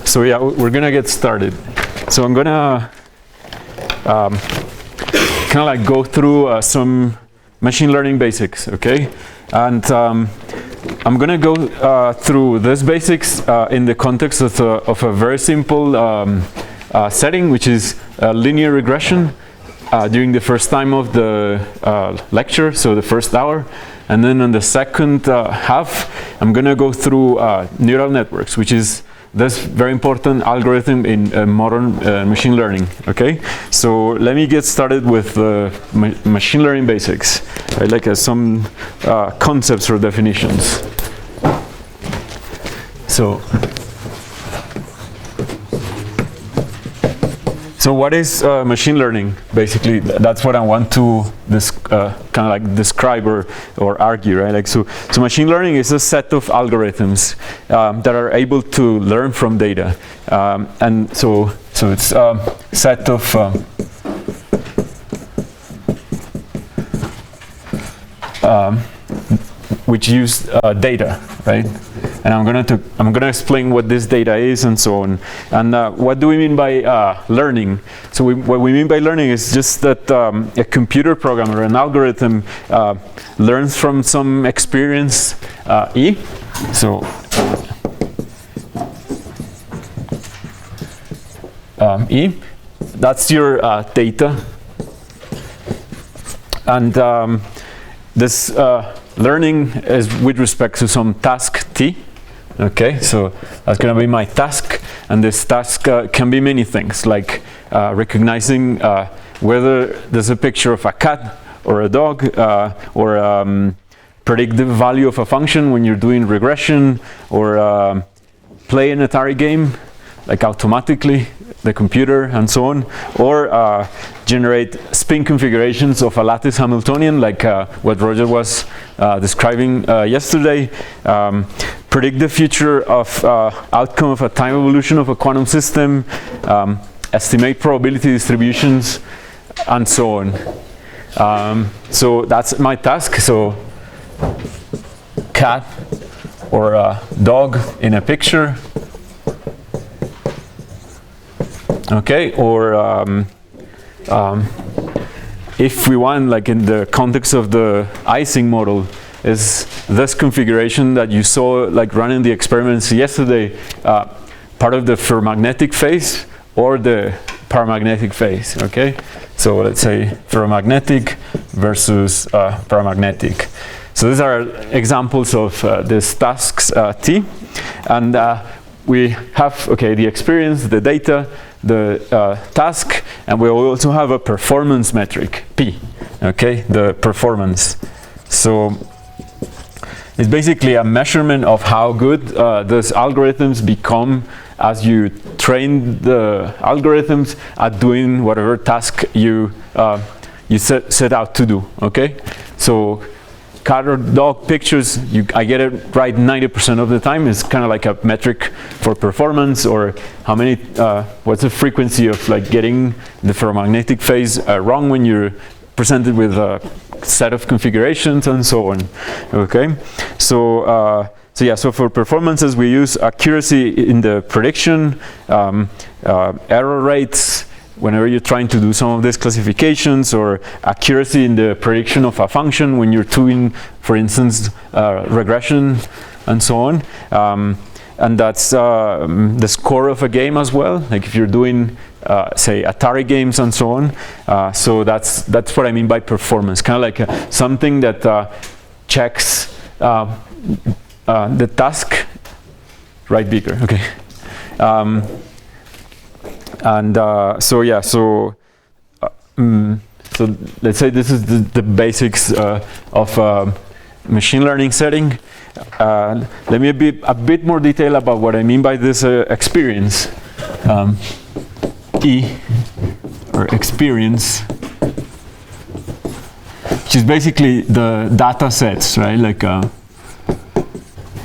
So yeah, we're gonna get started. So I'm gonna kind of like go through some machine learning basics, okay? And I'm gonna go through these basics in the context of a very simple setting, which is linear regression during the first time of the lecture, so the first hour. And then in the second half, I'm gonna go through neural networks, which is this very important algorithm in modern machine learning, okay? So let me get started with machine learning basics, right? Like some concepts or definitions. So what is machine learning? Basically, that's what I want to kind of like describe or argue, right? Like so machine learning is a set of algorithms that are able to learn from data, and so it's a set of which use data, right? And I'm gonna explain what this data is and so on. And what do we mean by learning? So what we mean by learning is just that a computer program or an algorithm learns from some experience E. So E, that's your data. And this learning is with respect to some task T. Okay, so that's going to be my task, and this task can be many things, like recognizing whether there's a picture of a cat or a dog, or predict the value of a function when you're doing regression, or play an Atari game, like automatically, the computer, and so on, or generate spin configurations of a lattice Hamiltonian, like what Roger was describing yesterday, predict the future of outcome of a time evolution of a quantum system, estimate probability distributions, and so on. So that's my task. So cat or a dog in a picture. Okay, or if we want, like in the context of the Ising model, is this configuration that you saw like running the experiments yesterday part of the ferromagnetic phase or the paramagnetic phase, okay? So let's say ferromagnetic versus paramagnetic. So these are examples of these tasks T, and we have, okay, the experience, the data, the task, and we also have a performance metric, P, okay, the performance. So it's basically a measurement of how good those algorithms become as you train the algorithms at doing whatever task you set out to do, okay? So cat or dog pictures, I get it right 90% of the time. It's kind of like a metric for performance, or how many, what's the frequency of like getting the ferromagnetic phase wrong when you're presented with a set of configurations and so on, okay? So so for performances, we use accuracy in the prediction, error rates, whenever you're trying to do some of these classifications, or accuracy in the prediction of a function when you're doing, for instance, regression and so on. And that's the score of a game as well, like if you're doing, say, Atari games and so on. So that's what I mean by performance, kind of like something that checks the task, right, bigger, okay. So let's say this is the basics of machine learning setting. Let me be a bit more detail about what I mean by this experience. E, or experience, which is basically the data sets, right? Like,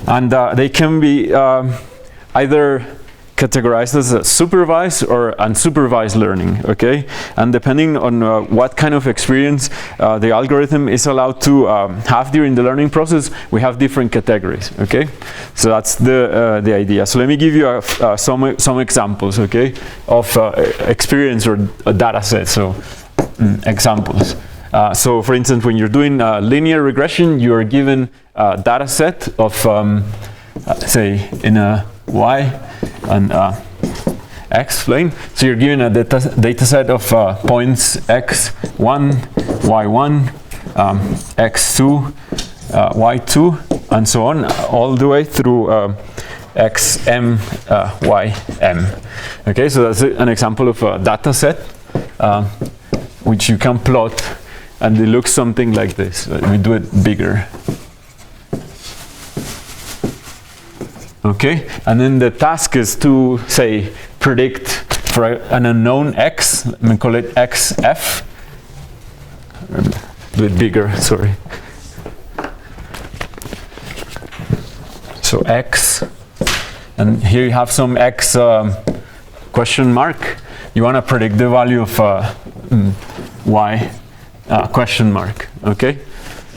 and they can be either categorized as supervised or unsupervised learning, okay? And depending on what kind of experience the algorithm is allowed to have during the learning process, we have different categories, okay? So that's the idea. So let me give you some examples, okay, of experience or a data set. So examples. So for instance, when you're doing linear regression, you are given a data set of, say, in a y and x plane. So you're given a data set of points x1, y1, x2, y2, and so on, all the way through xm, ym. Okay, so that's an example of a data set which you can plot, and it looks something like this. Let me do it bigger. Okay, and then the task is to, say, predict for an unknown x. Let me call it xf. Do it bigger, sorry. So x, and here you have some x question mark. You want to predict the value of y question mark, okay?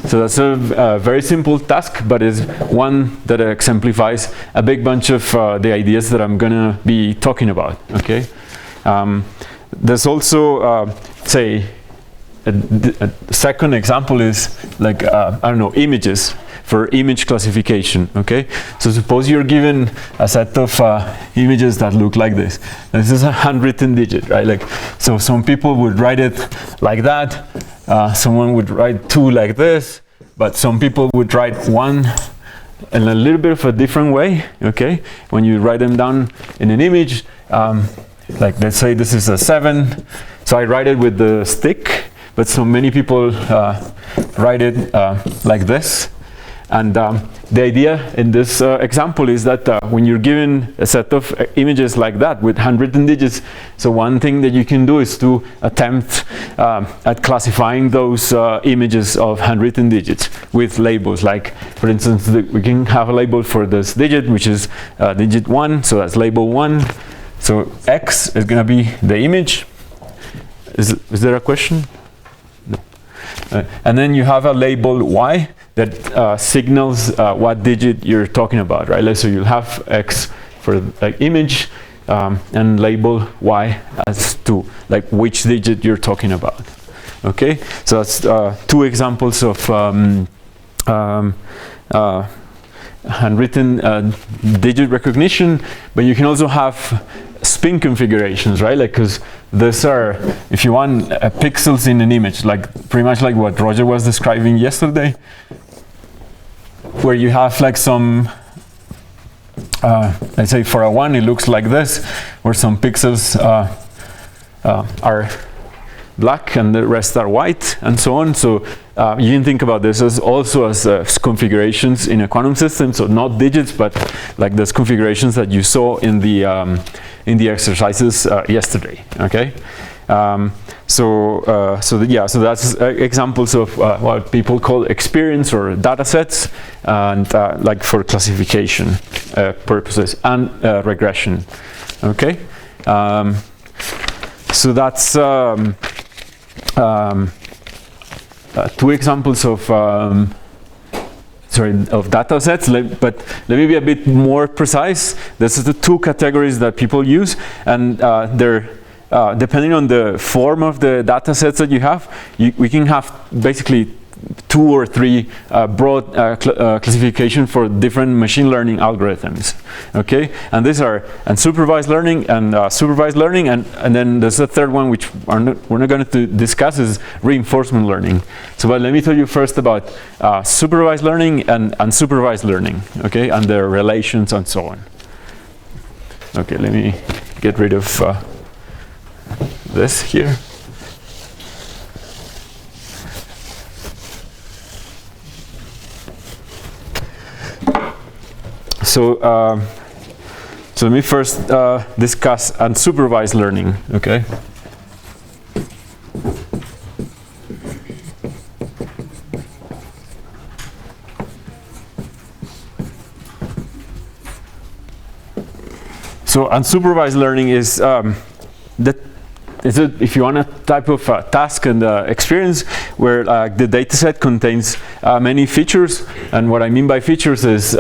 So that's a very simple task, but is one that exemplifies a big bunch of the ideas that I'm gonna be talking about, okay? There's also, say, a second example is like, I don't know, images for image classification, okay? So suppose you're given a set of images that look like this. This is a handwritten digit, right? Like, so some people would write it like that. Someone would write 2 like this, but some people would write 1 in a little bit of a different way, okay? When you write them down in an image, like let's say this is a 7, so I write it with the stick, but so many people write it like this. And the idea in this example is that when you're given a set of images like that with handwritten digits, so one thing that you can do is to attempt at classifying those images of handwritten digits with labels. Like, for instance, we can have a label for this digit, which is digit 1, so that's label 1. So x is going to be the image. Is there a question? No. And then you have a label y that signals what digit you're talking about, right? So you'll have x for like image and label y as to like which digit you're talking about. Okay, so that's 2 examples of handwritten digit recognition, but you can also have spin configurations, right? Like, because these are, if you want, pixels in an image, like pretty much like what Roger was describing yesterday, where you have like some, let's say for a 1 it looks like this, where some pixels are black and the rest are white, and so on. So you can think about this as also as configurations in a quantum system, so not digits, but like those configurations that you saw in the exercises yesterday. Okay, so that's examples of what people call experience or data sets, and like for classification purposes and regression. Okay, so that's 2 examples of of data sets, but let me be a bit more precise. This is the 2 categories that people use, and they're depending on the form of the data sets that you have, we can have basically 2 or 3 broad classification for different machine learning algorithms. Okay, and these are unsupervised learning and supervised learning, and then there's a third one which we're not going to discuss, is reinforcement learning. So, but let me tell you first about supervised learning and unsupervised learning. Okay, and their relations and so on. Okay, let me get rid of this here. So, so let me first discuss unsupervised learning, okay? So unsupervised learning is if you want a type of task and experience where the dataset contains many features, and what I mean by features is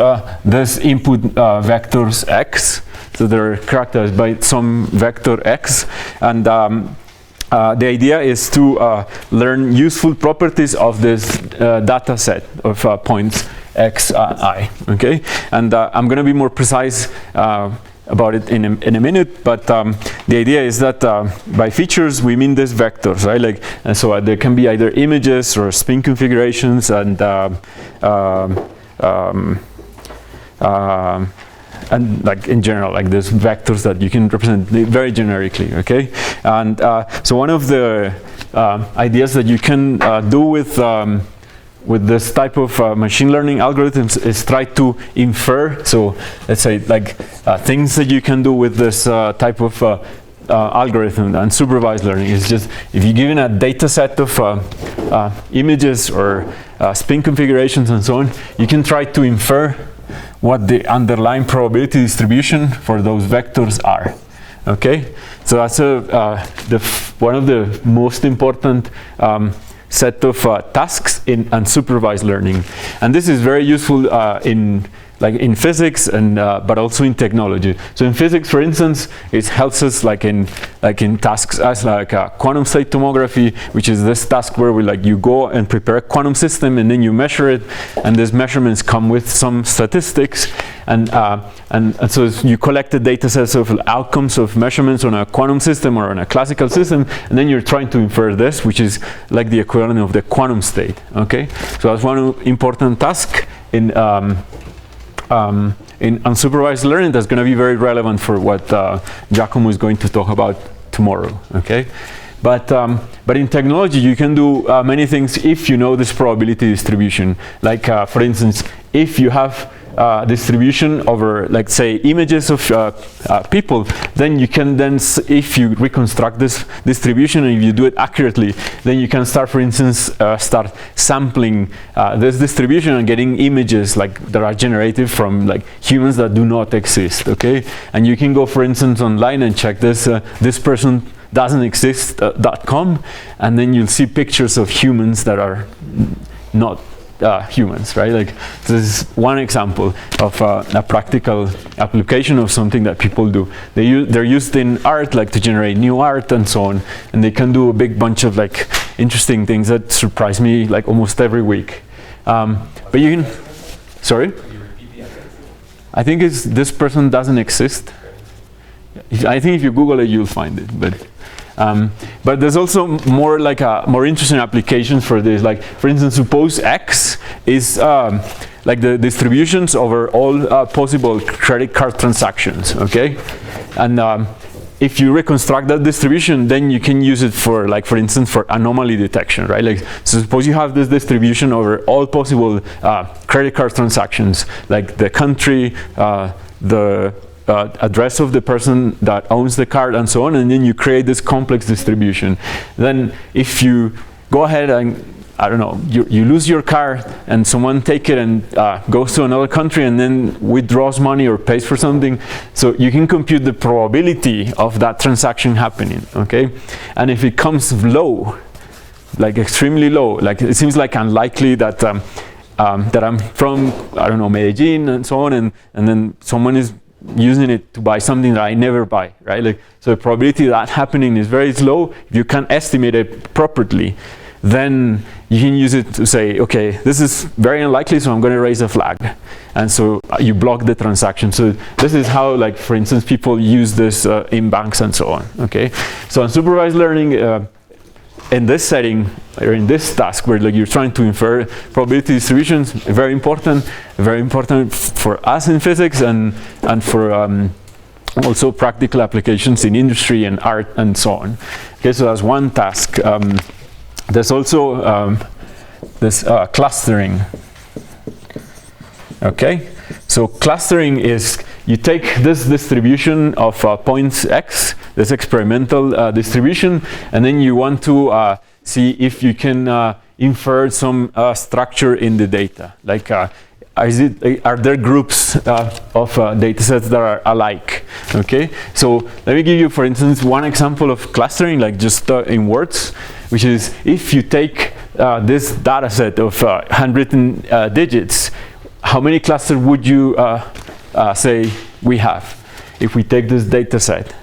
this input vectors x, so they're characterized by some vector x, and the idea is to learn useful properties of this data set of points x, I, okay? And I'm going to be more precise about it in a minute, but the idea is that by features we mean these vectors, right? Like, and so there can be either images or spin configurations, and like in general, like there's vectors that you can represent very generically, okay? And so one of the ideas that you can do with this type of machine learning algorithms is try to infer. So let's say like things that you can do with this type of algorithm and supervised learning is just if you're given a data set of images or spin configurations and so on, you can try to infer what the underlying probability distribution for those vectors are. Okay, so that's one of the most important set of tasks in unsupervised learning, and this is very useful in physics and but also in technology. So in physics, for instance, it helps us like in tasks as like quantum state tomography, which is this task where you go and prepare a quantum system and then you measure it, and these measurements come with some statistics, and so you collect the data sets of outcomes of measurements on a quantum system or on a classical system, and then you're trying to infer this, which is like the equivalent of the quantum state. Okay, so that's one important task in unsupervised learning that's going to be very relevant for what Giacomo is going to talk about tomorrow. Okay, but in technology you can do many things if you know this probability distribution. Like for instance, if you have distribution over, like, say, images of people, then you can if you reconstruct this distribution and if you do it accurately, then you can start, for instance, start sampling this distribution and getting images that are generated from humans that do not exist. Okay, and you can go, for instance, online and check this person doesn't exist.com, and then you'll see pictures of humans that are not humans, right? This is one example of a practical application of something that people do. They're used in art, to generate new art and so on, and they can do a big bunch of interesting things that surprise me almost every week. But you can, sorry? I think it's this person doesn't exist. I think if you Google it, you'll find it. But there's also more more interesting applications for this. For instance, suppose X is the distributions over all possible credit card transactions. Okay, and if you reconstruct that distribution, then you can use it for for instance, for anomaly detection, right? So suppose you have this distribution over all possible credit card transactions, the country, the address of the person that owns the card and so on, and then you create this complex distribution. Then if you go ahead and, I don't know, you lose your card and someone take it and goes to another country and then withdraws money or pays for something, so you can compute the probability of that transaction happening, okay? And if it comes low, extremely low, it seems unlikely that that I'm from, I don't know, Medellin and so on, and then someone is using it to buy something that I never buy, right? So the probability of that happening is very low. If you can estimate it properly, then you can use it to say, okay, this is very unlikely, so I'm going to raise a flag, and so you block the transaction. So this is how, for instance, people use this in banks and so on. Okay, so unsupervised learning in this setting, or in this task where you're trying to infer probability distributions, very important for us in physics and for also practical applications in industry and art and so on. Okay, so that's one task. There's also this clustering. Okay, so clustering is you take this distribution of points X, this experimental distribution, and then you want to see if you can infer some structure in the data. Are there groups of data sets that are alike? Okay, so let me give you, for instance, one example of clustering, like just in words, which is if you take this data set of handwritten digits, how many clusters would you say we have if we take this data set?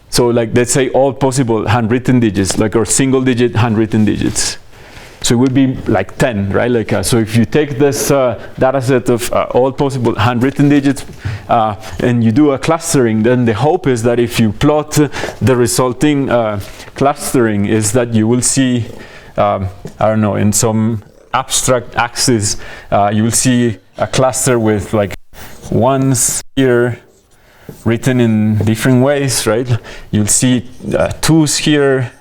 So like, let's say all possible handwritten digits, like, or single digit handwritten digits. So it would be like 10, right? Like, so if you take this data set of all possible handwritten digits and you do a clustering, then the hope is that if you plot the resulting clustering is that you will see, I don't know, in some abstract axis, you will see a cluster with like ones here written in different ways, right? You'll see twos here,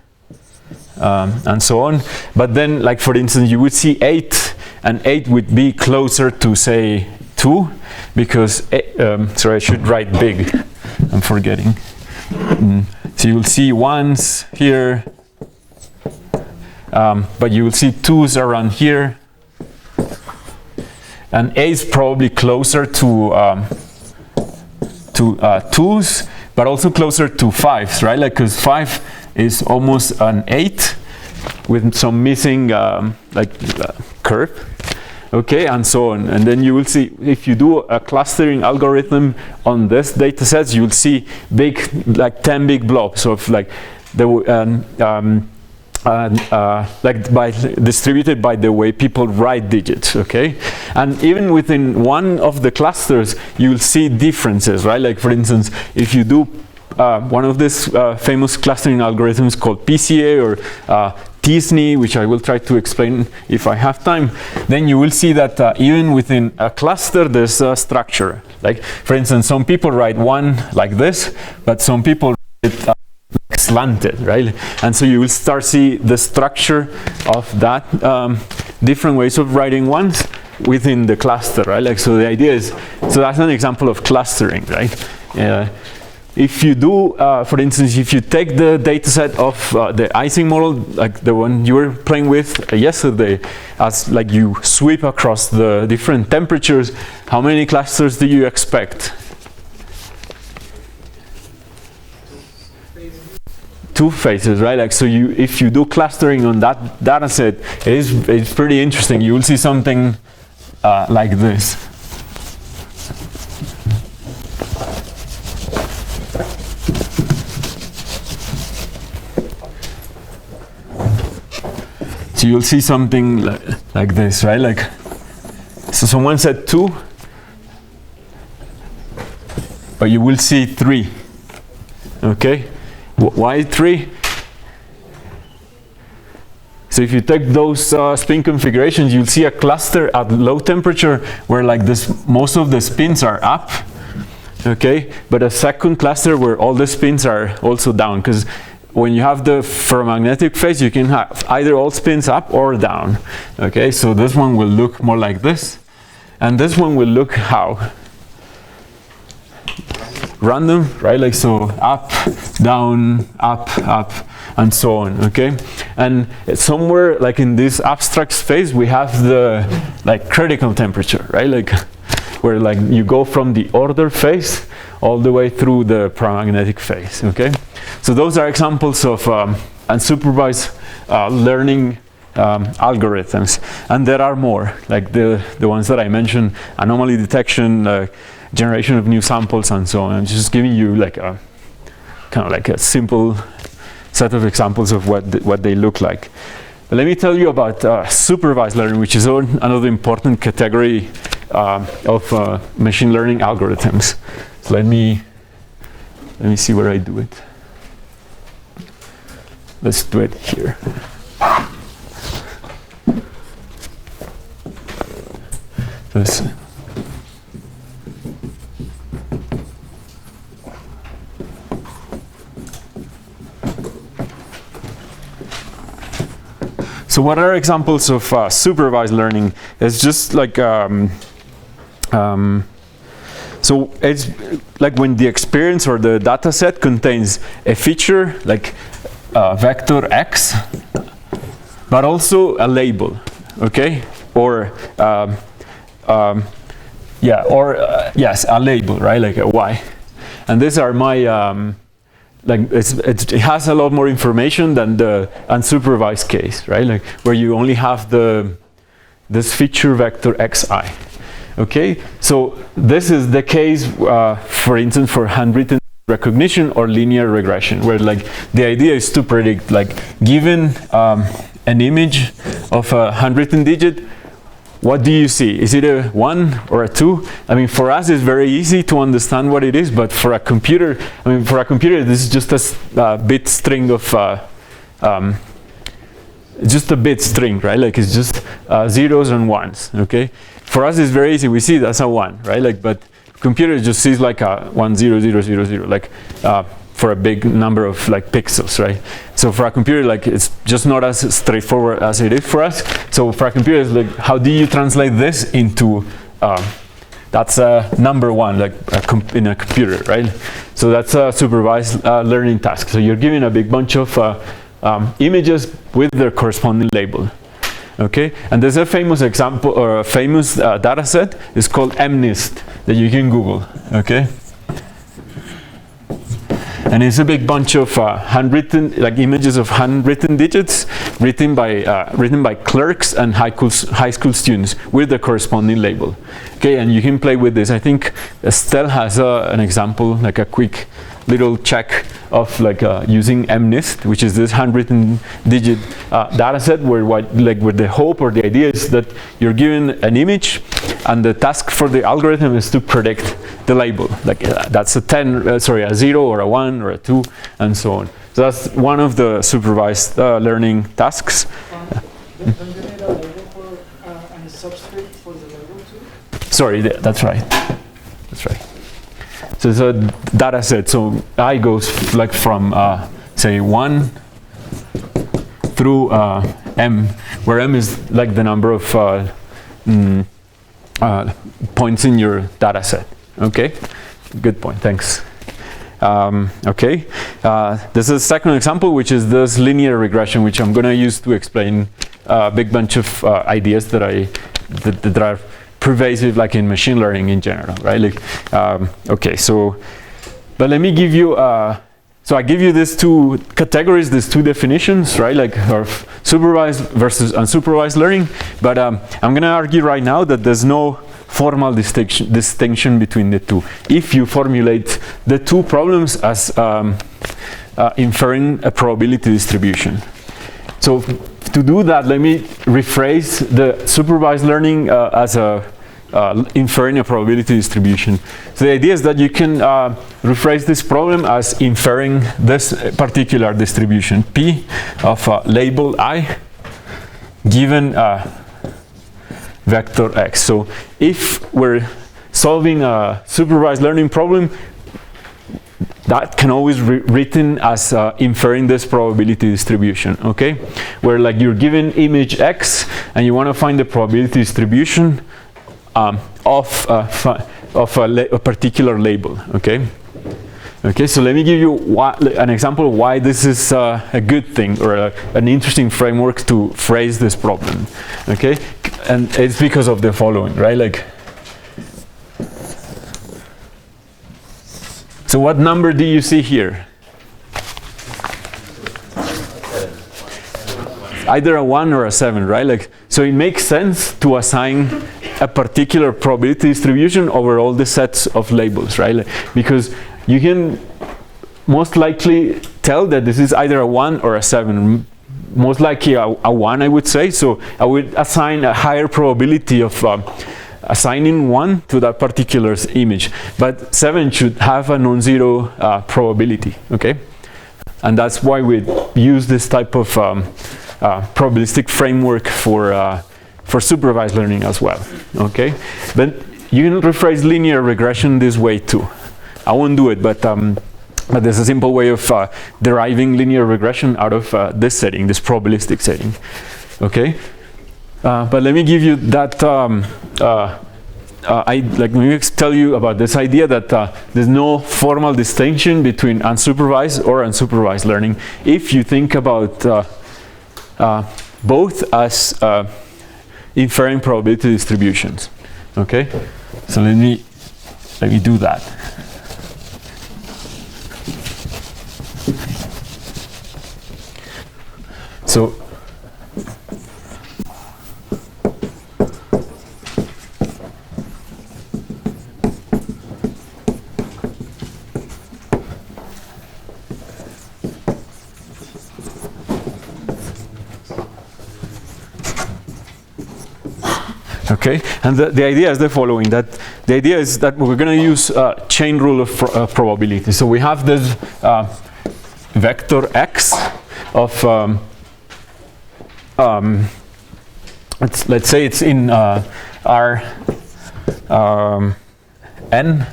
and so on. But then, like for instance, you would see 8, and 8 would be closer to, say, 2, because, sorry, I should write big. I'm forgetting. So you'll see 1s here, but you will see 2s around here. And 8 is probably closer to 2s, but also closer to 5s, right? Like, because 5 is almost an 8 with some missing curve, okay, and so on. And then you will see, if you do a clustering algorithm on this data sets, you will see big, like 10 big blobs of like distributed by the way people write digits, okay? And even within one of the clusters, you'll see differences, right? Like for instance, if you do one of these famous clustering algorithms called PCA or TSNE, which I will try to explain if I have time, then you will see that even within a cluster, there's a structure. Like, for instance, some people write one like this, but some people write it slanted, right? And so you will start see the structure of that different ways of writing ones within the cluster, right? Like, so the idea is, so that's an example of clustering, right? If you do, for instance, if you take the data set of the Ising model, like the one you were playing with yesterday, as like you sweep across the different temperatures, how many clusters do you expect? 2 phases, right? Like, so you, if you do clustering on that data set, it's pretty interesting. You will see something like this. So you'll see something like this, right? Like, so someone said 2, but you will see 3, okay? Why 3? So if you take those spin configurations, you'll see a cluster at low temperature where like this, most of the spins are up, okay? But a second cluster where all the spins are also down, because when you have the ferromagnetic phase, you can have either all spins up or down, okay? So this one will look more like this, and this one will look how? Random, right? Like, so up, down, up, and so on, okay? And somewhere like in this abstract space, we have the like critical temperature, right? Like, where like you go from the order phase all the way through the paramagnetic phase, okay? So those are examples of unsupervised learning algorithms, and there are more, like the ones that I mentioned: anomaly detection, generation of new samples, and so on. I'm just giving you like a kind of like a simple set of examples of what they look like. But let me tell you about supervised learning, which is another important category of machine learning algorithms. So let me see where I do it. Let's do it here. So what are examples of supervised learning? It's just like so it's like when the experience or the data set contains a feature like vector x, but also a label, okay? Or Yeah, or yes, a label, right, like a y. And these are my, like it has a lot more information than the unsupervised case, right, like where you only have this feature vector xi. Okay, so this is the case, for instance, for handwritten recognition or linear regression, where like the idea is to predict, like given an image of a handwritten digit, what do you see? Is it a 1 or a 2? I mean, for us it's very easy to understand what it is, but for a computer, I mean, for a computer this is just a bit string of just a bit string, right? Like it's just zeros and ones, okay? For us it's very easy, we see that's a 1, right? Like, but computer just sees like a 1 0 0 0 0, like for a big number of like pixels, right? So for a computer, like it's just not as straightforward as it is for us. So for a computer, it's like, how do you translate this into that's number one, like in a computer, right? So that's a supervised learning task. So you're given a big bunch of images with their corresponding label. Okay, and there's a famous example or a famous data set. It's called MNIST that you can Google. Okay, and it's a big bunch of handwritten, like images of handwritten digits written by clerks and high school students with the corresponding label. Okay, and you can play with this. I think Estelle has an example, like a quick little check of like using MNIST, which is this handwritten digit data set where the hope or the idea is that you're given an image and the task for the algorithm is to predict the label. Like that's a 0 or a 1 or a 2 and so on. So that's one of the supervised learning tasks. Don't you need a label for and a subscript for the label too? Sorry, that's right. That's right. So it's a data set. So I goes like from say 1 through m, where m is like the number of points in your data set. Okay, good point. Thanks. Okay, this is a second example, which is this linear regression, which I'm going to use to explain a big bunch of ideas that are pervasive, like in machine learning in general, right? Like, okay, so, but let me give you, so I give you these two categories, these two definitions, right? Like, of supervised versus unsupervised learning. But I'm going to argue right now that there's no formal distinction between the two. If you formulate the two problems as inferring a probability distribution. So to do that, let me rephrase the supervised learning as inferring a probability distribution. So the idea is that you can rephrase this problem as inferring this particular distribution P of label I given vector X. So if we're solving a supervised learning problem, that can always be written as inferring this probability distribution, okay? Where like you're given image X and you want to find the probability distribution of a particular label, okay? Okay, so let me give you an example of why this is a good thing or an interesting framework to phrase this problem, okay? And it's because of the following, right? Like, so what number do you see here? Either a 1 or a 7, right? Like, so it makes sense to assign a particular probability distribution over all the sets of labels, right? Like, because you can most likely tell that this is either a 1 or a 7. Most likely a 1, I would say. So I would assign a higher probability of assigning 1 to that particular image. But 7 should have a non-zero probability, okay? And that's why we use this type of probabilistic framework for supervised learning as well, okay? But you can rephrase linear regression this way too. I won't do it, but there's a simple way of deriving linear regression out of this setting, this probabilistic setting, okay? But let me give you that, let me tell you about this idea that there's no formal distinction between unsupervised or unsupervised learning if you think about both as inferring probability distributions, okay? So let me do that. So okay, and the idea is the following, that the idea is that we're going to use chain rule of probability. So we have this vector x of let's say it's in R n,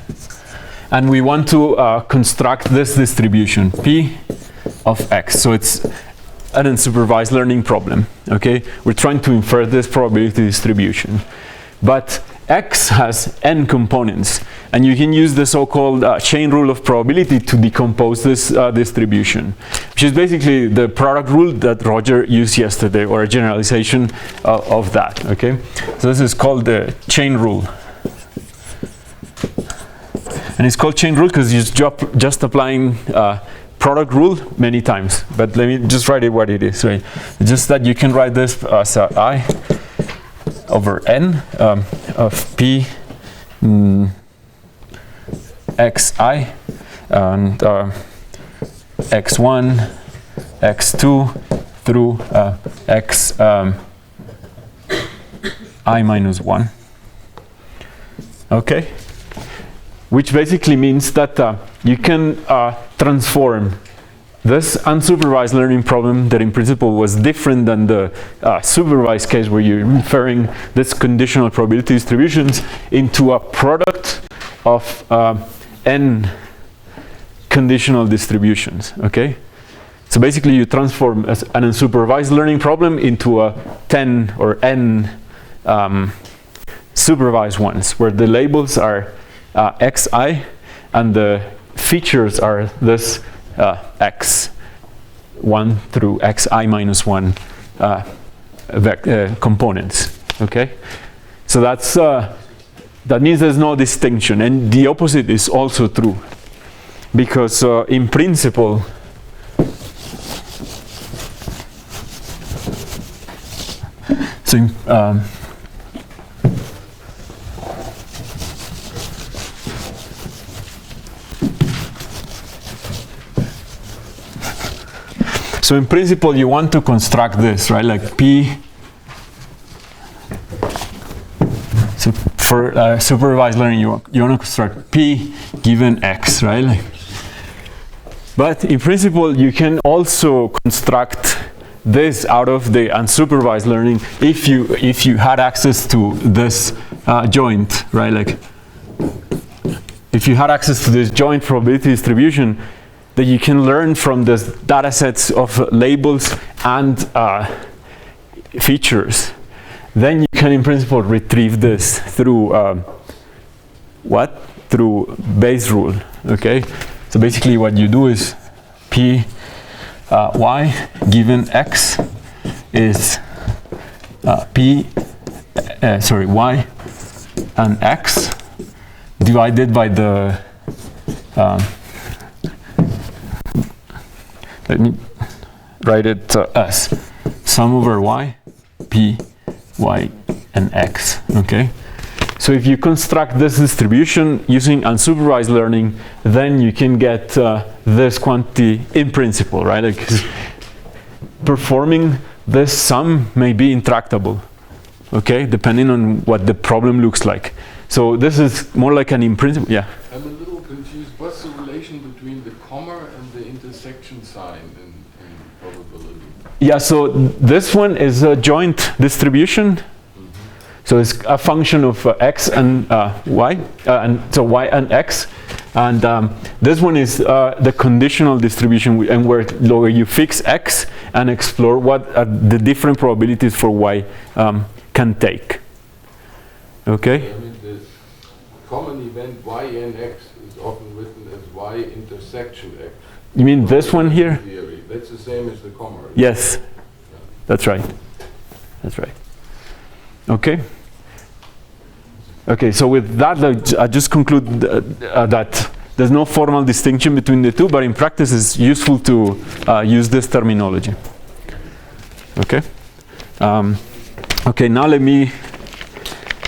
and we want to construct this distribution P of x. So it's an unsupervised learning problem. Okay, we're trying to infer this probability distribution, but x has n components, and you can use the so-called chain rule of probability to decompose this distribution, which is basically the product rule that Roger used yesterday, or a generalization of that. Okay, so this is called the chain rule, and it's called chain rule because you're just applying product rule many times. But let me just write it what it is. Right, just that you can write this as I over n of P xi and x1, x2 through x I minus 1. Okay, which basically means that you can transform this unsupervised learning problem that in principle was different than the supervised case where you're inferring this conditional probability distributions into a product of n conditional distributions. Okay, so basically you transform an unsupervised learning problem into a 10 or n supervised ones, where the labels are xi and the features are this x1 through xi minus 1 components. Okay, so that's that means there's no distinction, and the opposite is also true, because in principle so in principle you want to construct this, right, like P. So for supervised learning you want to construct P given X, right? Like, but in principle you can also construct this out of the unsupervised learning if you had access to this joint, right? Like if you had access to this joint probability distribution, that you can learn from the data sets of labels and features, then you can in principle retrieve this through through Bayes rule. Okay, so basically what you do is P y given X is y and X divided by the let me write it as sum over y, P, y, and X. Okay, so if you construct this distribution using unsupervised learning, then you can get this quantity in principle, right? Like, performing this sum may be intractable, okay, depending on what the problem looks like. So this is more like an in principle. Yeah. I'm a little confused. What's the relation between the comma and the intersection sign in probability? Yeah, so this one is a joint distribution. Mm-hmm. So it's a function of x and y, and so y and x. And this one is the conditional distribution, and where you fix x and explore what the different probabilities for y can take. Okay? I mean, the common event y and x is often written as y intersection x. You mean this one here? Theory. That's the same as the comma. Yes, yeah. That's right. That's right. Okay. Okay, so with that, I just conclude that there's no formal distinction between the two, but in practice it's useful to use this terminology. Okay? Okay, now let me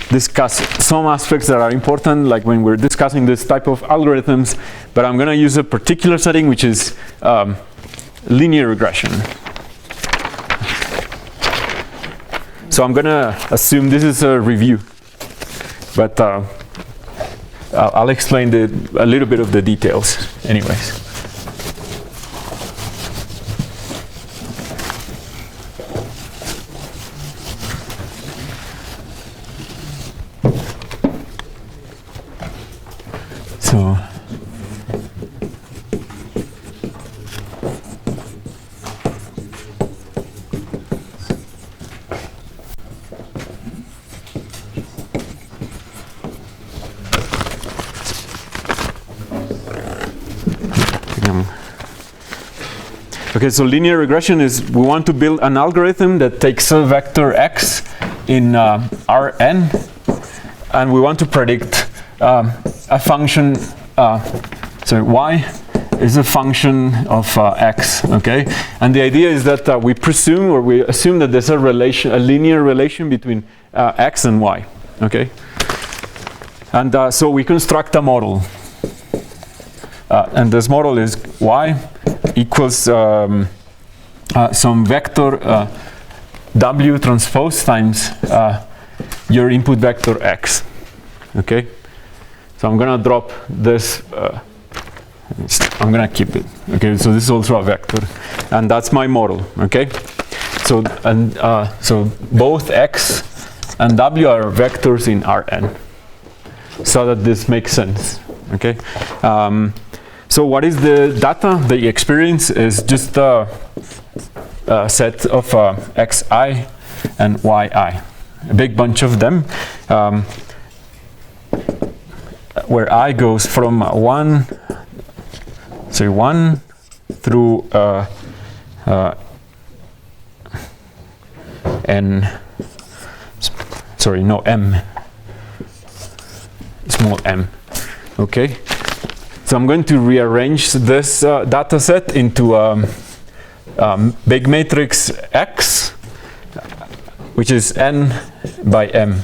discuss some aspects that are important, like when we're discussing this type of algorithms, but I'm going to use a particular setting, which is linear regression. So I'm going to assume this is a review, but I'll explain a little bit of the details anyways. So okay, so linear regression is we want to build an algorithm that takes a vector x in Rn, and we want to predict a function, so y is a function of x, okay? And the idea is that we presume, or we assume that there's a linear relation between x and y, okay? And so we construct a model. And this model is y equals some vector w transpose times your input vector x, okay? So I'm going to drop this, I'm going to keep it, okay? So this is also a vector, and that's my model, okay? So, and so both x and w are vectors in Rn, so that this makes sense, okay? So what is the data? The experience is just a set of xi and yi, a big bunch of them, where I goes from 1 through n, sorry, no, m, small m, okay? So I'm going to rearrange this data set into big matrix X, which is n by m,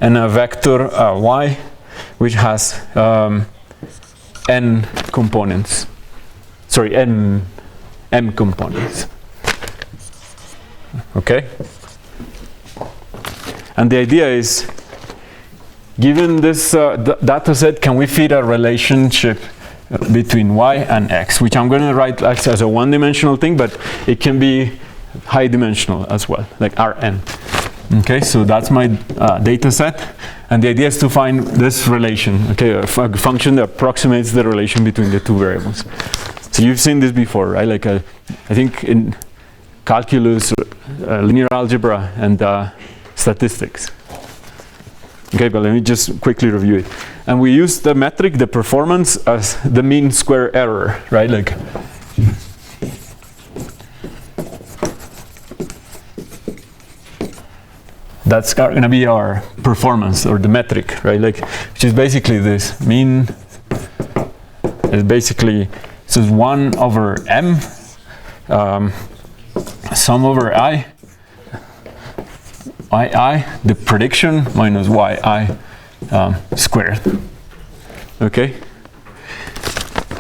and a vector y, which has n components. Sorry, m components. Okay? And the idea is, given this data set, can we fit a relationship between y and x, which I'm going to write as a one-dimensional thing, but it can be high-dimensional as well, like Rn. Okay, so that's my data set, and the idea is to find this relation, okay, a function that approximates the relation between the two variables. So you've seen this before, right? Like I think in calculus, linear algebra, and statistics. Okay, but let me just quickly review it. And we use the metric, the performance, as the mean square error, right? Like, that's going to be our performance, or the metric, right? Like, which is basically this. Mean is basically, so it's 1 over m, sum over I, the prediction, minus yi squared. Okay?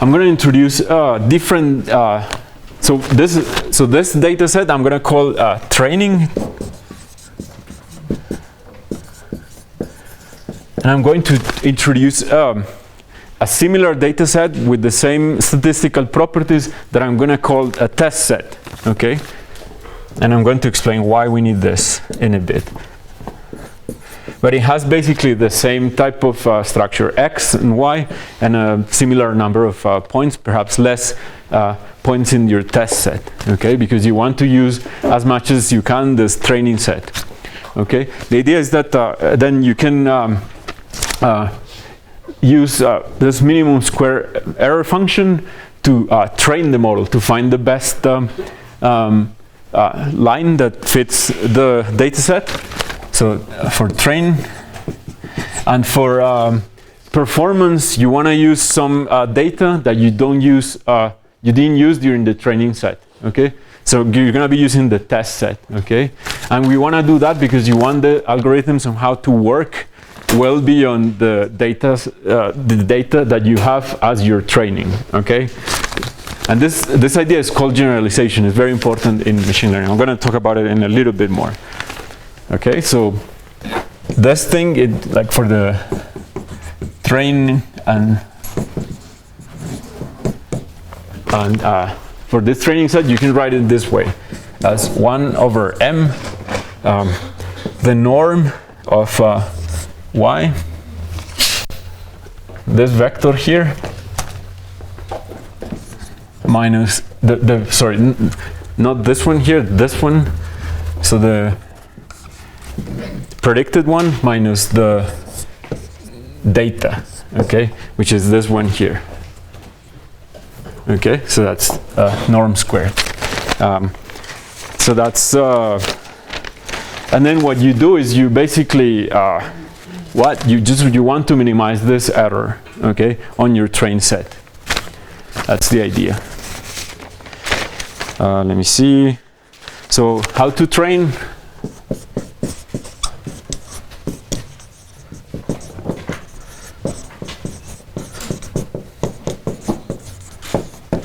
I'm going to introduce different, so this data set I'm going to call training. And I'm going to introduce a similar data set with the same statistical properties that I'm going to call a test set. Okay? And I'm going to explain why we need this in a bit. But it has basically the same type of structure, x and y, and a similar number of points, perhaps less points in your test set, okay? Because you want to use as much as you can this training set, okay? The idea is that then you can use this minimum square error function to train the model, to find the best line that fits the data set. So for train, And for performance, you want to use some data that you didn't use during the training set. Okay, so you're going to be using the test set. Okay, and we want to do that because you want the algorithm somehow to work well beyond the data that you have as your training. Okay, and this idea is called generalization. It's very important in machine learning. I'm going to talk about it in a little bit more. Okay, so this thing, like for the train and for this training set, you can write it this way as 1 over m, the norm of y, this vector here, minus sorry, not this one here, this one, so the predicted one minus the data, okay, which is this one here. Okay, so that's norm squared. So that's and then what you do is you basically you want to minimize this error, okay, on your train set. That's the idea. Let me see. So how to train?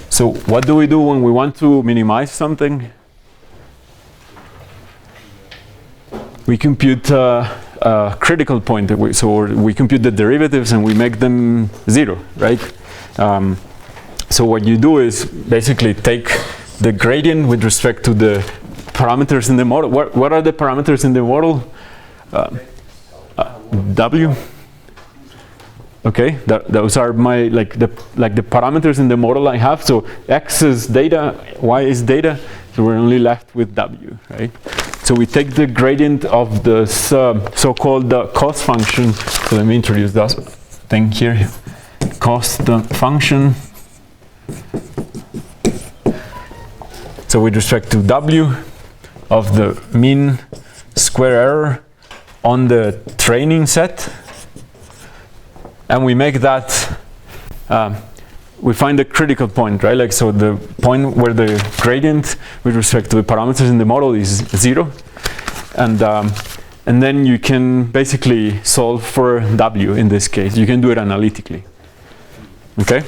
So what do we do when we want to minimize something? We compute a critical point. So we compute the derivatives and we make them 0, right? So what you do is basically take the gradient with respect to the parameters in the model. What are the parameters in the model? W. Okay, those are my the parameters in the model I have. So x is data, y is data. So we're only left with w, right? So we take the gradient of the so-called cost function. So let me introduce that thing here. Cost function. So with respect to w of the mean square error on the training set. And we make that, we find the critical point, right? Like, so the point where the gradient with respect to the parameters in the model is 0. And then you can basically solve for w in this case. You can do it analytically. Okay?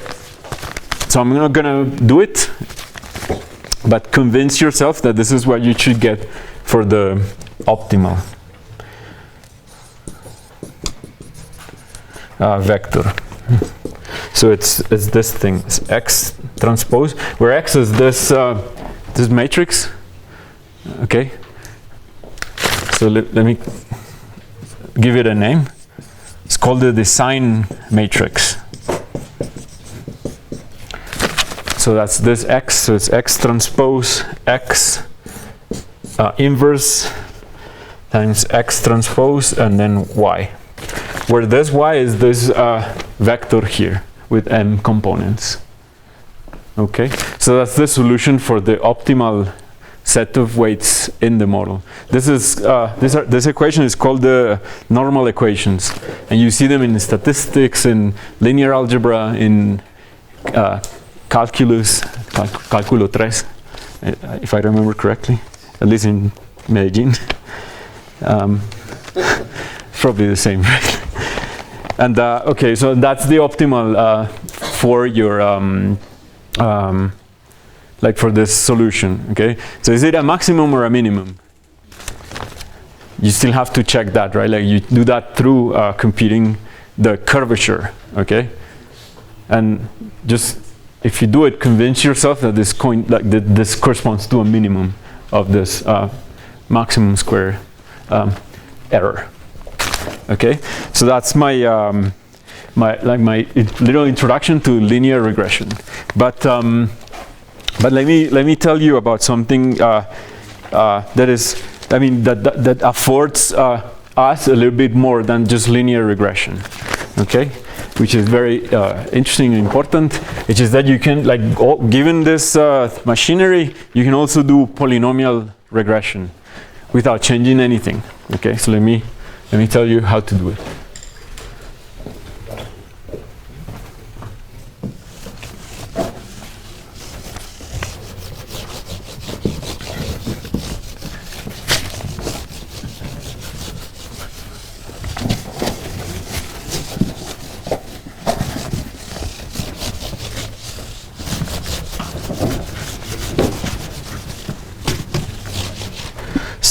So I'm not gonna do it, but convince yourself that this is what you should get for the optimal vector. So it's this thing, it's x transpose, where x is this this matrix. Okay. So let me give it a name. It's called the design matrix. So that's this x. So it's x transpose x inverse times x transpose and then y. Where this y is this vector here with m components. Okay, so that's the solution for the optimal set of weights in the model. This is this equation is called the normal equations, and you see them in statistics, in linear algebra, in calculus, cálculo 3, if I remember correctly, at least in Medellin. Probably the same, right? And okay, so that's the optimal for your like for this solution. Okay, so is it a maximum or a minimum? You still have to check that, right? Like you do that through computing the curvature. Okay, and just if you do it, convince yourself that this this corresponds to a minimum of this maximum square error. Okay, so that's my my little introduction to linear regression. But let me tell you about something that is, I mean, that affords us a little bit more than just linear regression. Okay, which is very interesting and important. Which is that you can, like, given this machinery, you can also do polynomial regression without changing anything. Okay, so let me tell you how to do it.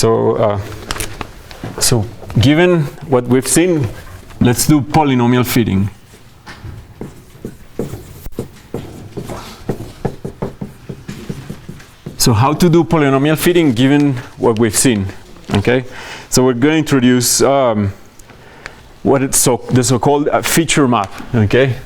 So, so given what we've seen, let's do polynomial fitting. So how to do polynomial fitting given what we've seen? Okay, so we're going to introduce what it's the so-called feature map. Okay.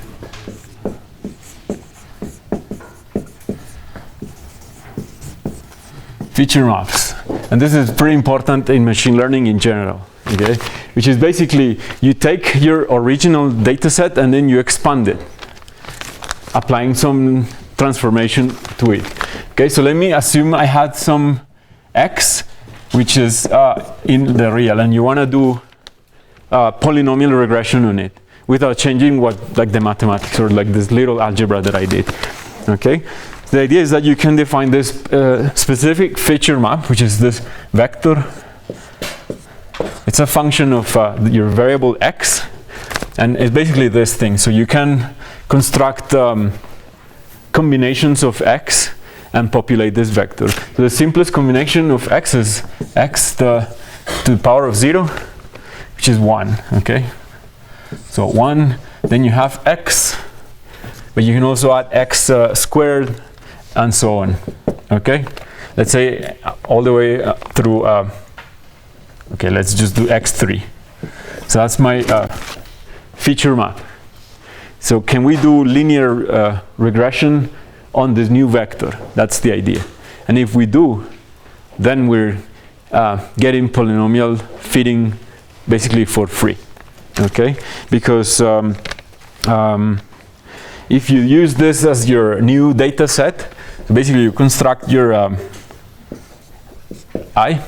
Feature maps, and this is pretty important in machine learning in general. Okay, which is basically you take your original data set and then you expand it, applying some transformation to it. Okay, so let me assume I had some x, which is in the real, and you want to do polynomial regression on it without changing what, like the mathematics or like this little algebra that I did. Okay, the idea is that you can define this specific feature map, which is this vector. It's a function of your variable x, and it's basically this thing. So you can construct combinations of x and populate this vector. So the simplest combination of x is x to the power of 0, which is 1. Okay, so 1. Then you have x, but you can also add x squared and so on. Okay, let's say all the way through. Okay, let's just do x3. So that's my feature map. So can we do linear regression on this new vector? That's the idea. And if we do, then we're getting polynomial fitting basically for free. Okay, because if you use this as your new data set, so basically you construct your I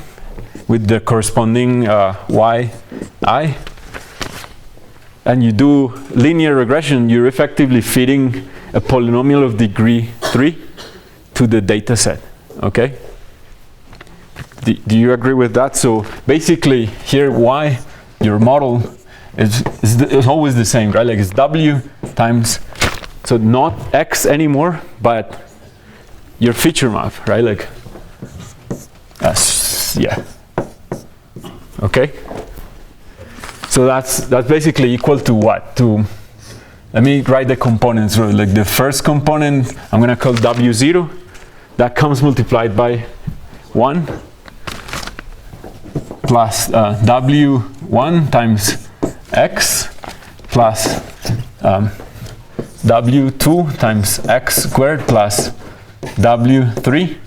with the corresponding y I, and you do linear regression, you're effectively fitting a polynomial of degree 3 to the data set. Okay, do you agree with that? So basically here y, your model is always the same, right? Like it's w times, so not x anymore, but your feature map, right? Like yeah. Okay, so that's basically equal to what? To, let me write the components. So like the first component, I'm going to call w0. That comes multiplied by 1 plus w1 times x plus w2 times x squared plus w3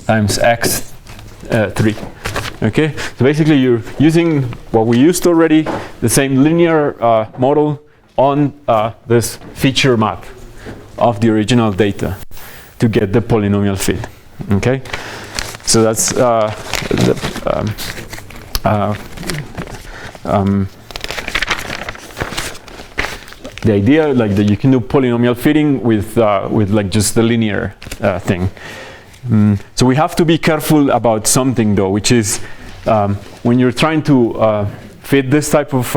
times x3. Okay, so basically you're using what we used already, the same linear model on this feature map of the original data to get the polynomial fit. Okay, so that's the idea, like that you can do polynomial fitting with like just the linear thing. So we have to be careful about something though, which is when you're trying to fit this type of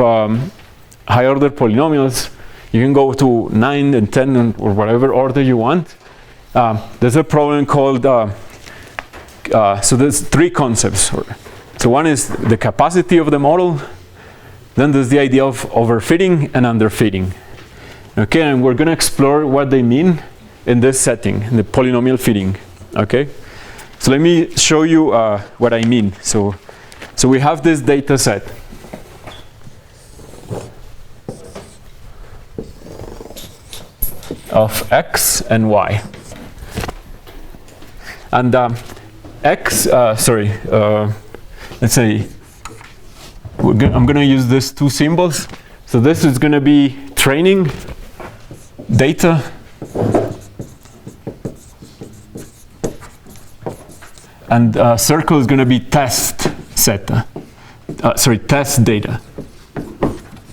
high order polynomials, you can go to 9 and 10 or whatever order you want. There's a problem called, so there's 3 concepts. So one is the capacity of the model, then there's the idea of overfitting and underfitting. Okay, and we're going to explore what they mean in this setting, in the polynomial fitting. Okay, so let me show you what I mean. So we have this data set. Of x and y. And x, let's say, I'm going to use these 2 symbols. So this is going to be training data. And circle is going to be test data.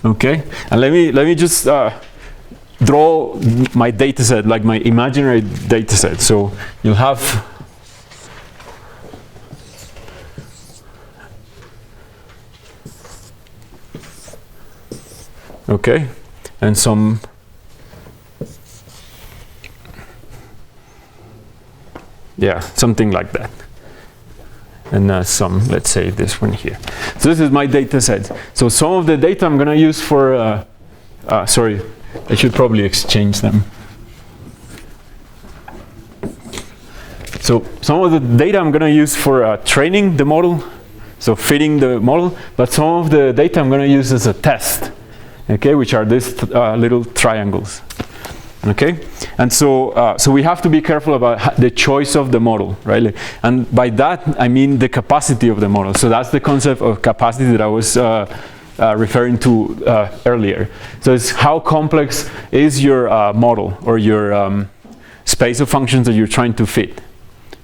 Okay, and let me just draw my data set, like my imaginary data set. So you'll have okay, and some something like that. and some, let's say this one here. So this is my data set. So some of the data I'm going to use for, sorry, I should probably exchange them. So some of the data I'm going to use for training the model, so fitting the model, but some of the data I'm going to use as a test, okay, which are these little triangles. Okay, and so so we have to be careful about the choice of the model, right? And by that I mean the capacity of the model. So that's the concept of capacity that I was referring to earlier. So it's how complex is your model or your space of functions that you're trying to fit.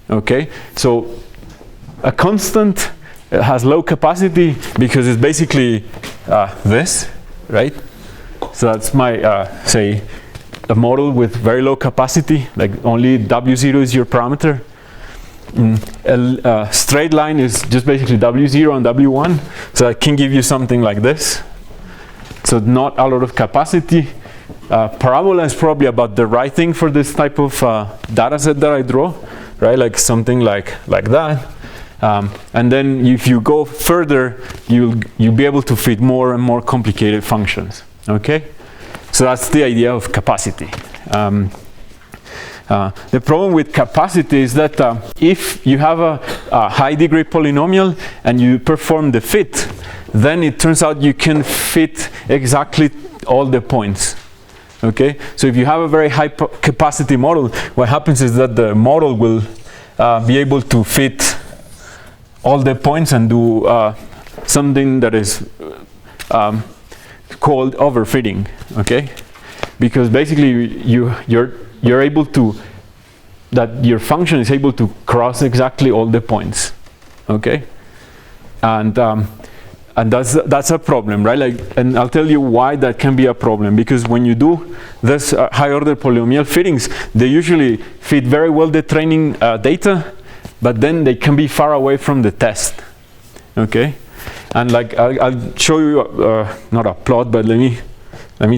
Okay, so a constant has low capacity because it's basically this, right? So that's my say a model with very low capacity, like only W0 is your parameter. A straight line is just basically W0 and W1, so I can give you something like this. So not a lot of capacity. Parabola is probably about the right thing for this type of data set that I draw, right? Like something like that. And then if you go further, you'll be able to fit more and more complicated functions. Okay. So that's the idea of capacity. The problem with capacity is that if you have a high degree polynomial and you perform the fit, then it turns out you can fit exactly all the points. Okay? So if you have a very high capacity model, what happens is that the model will be able to fit all the points and do something that is called overfitting, okay? Because basically you're able to, that your function is able to cross exactly all the points, okay? And that's a problem, right? Like, and I'll tell you why that can be a problem. Because when you do this high order polynomial fittings, they usually fit very well the training data, but then they can be far away from the test, okay? And like I'll show you not a plot, but let me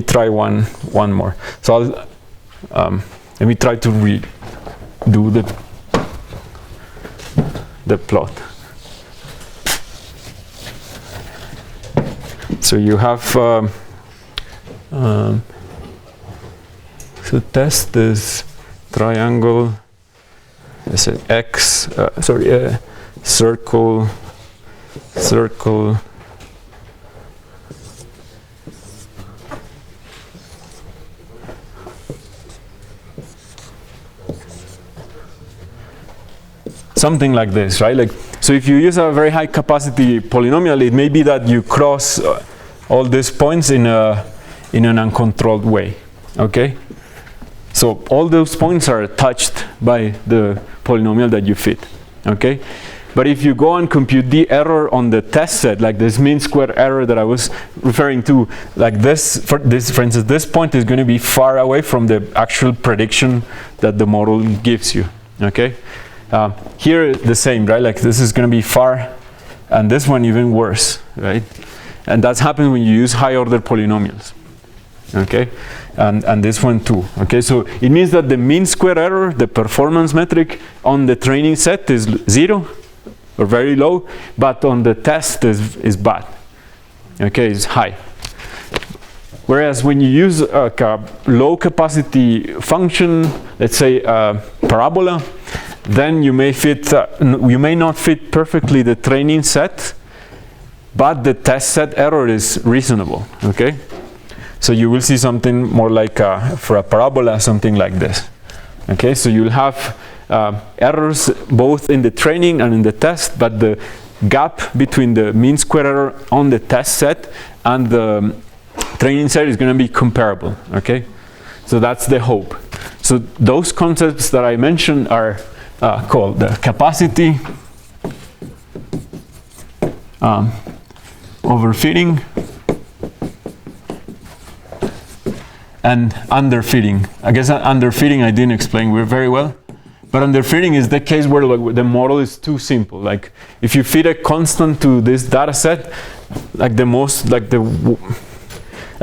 try one more. So let me try to redo the plot. So you have so test this triangle. It's an X. Circle. Something like this, right? Like, so if you use a very high capacity polynomial, it may be that you cross all these points in an uncontrolled way, okay? So all those points are touched by the polynomial that you fit, okay? But if you go and compute the error on the test set, like this mean square error that I was referring to, like this, for instance, this point is going to be far away from the actual prediction that the model gives you, okay? Here the same, right? Like this is going to be far, and this one even worse, right? And that's happened when you use high order polynomials, okay? And this one too, okay? So it means that the mean square error, the performance metric on the training set is 0 or very low, but on the test is bad, okay? It's high. Whereas when you use a low capacity function, let's say parabola, then you may fit, you may not fit perfectly the training set, but the test set error is reasonable, okay? So you will see something more like, for a parabola, something like this, okay? So you'll have errors both in the training and in the test, but the gap between the mean square error on the test set and the training set is going to be comparable, okay? So that's the hope. So those concepts that I mentioned are called the capacity, overfitting, and underfitting. I guess underfitting I didn't explain very well, but underfitting is the case where like, the model is too simple. Like if you fit a constant to this data set, like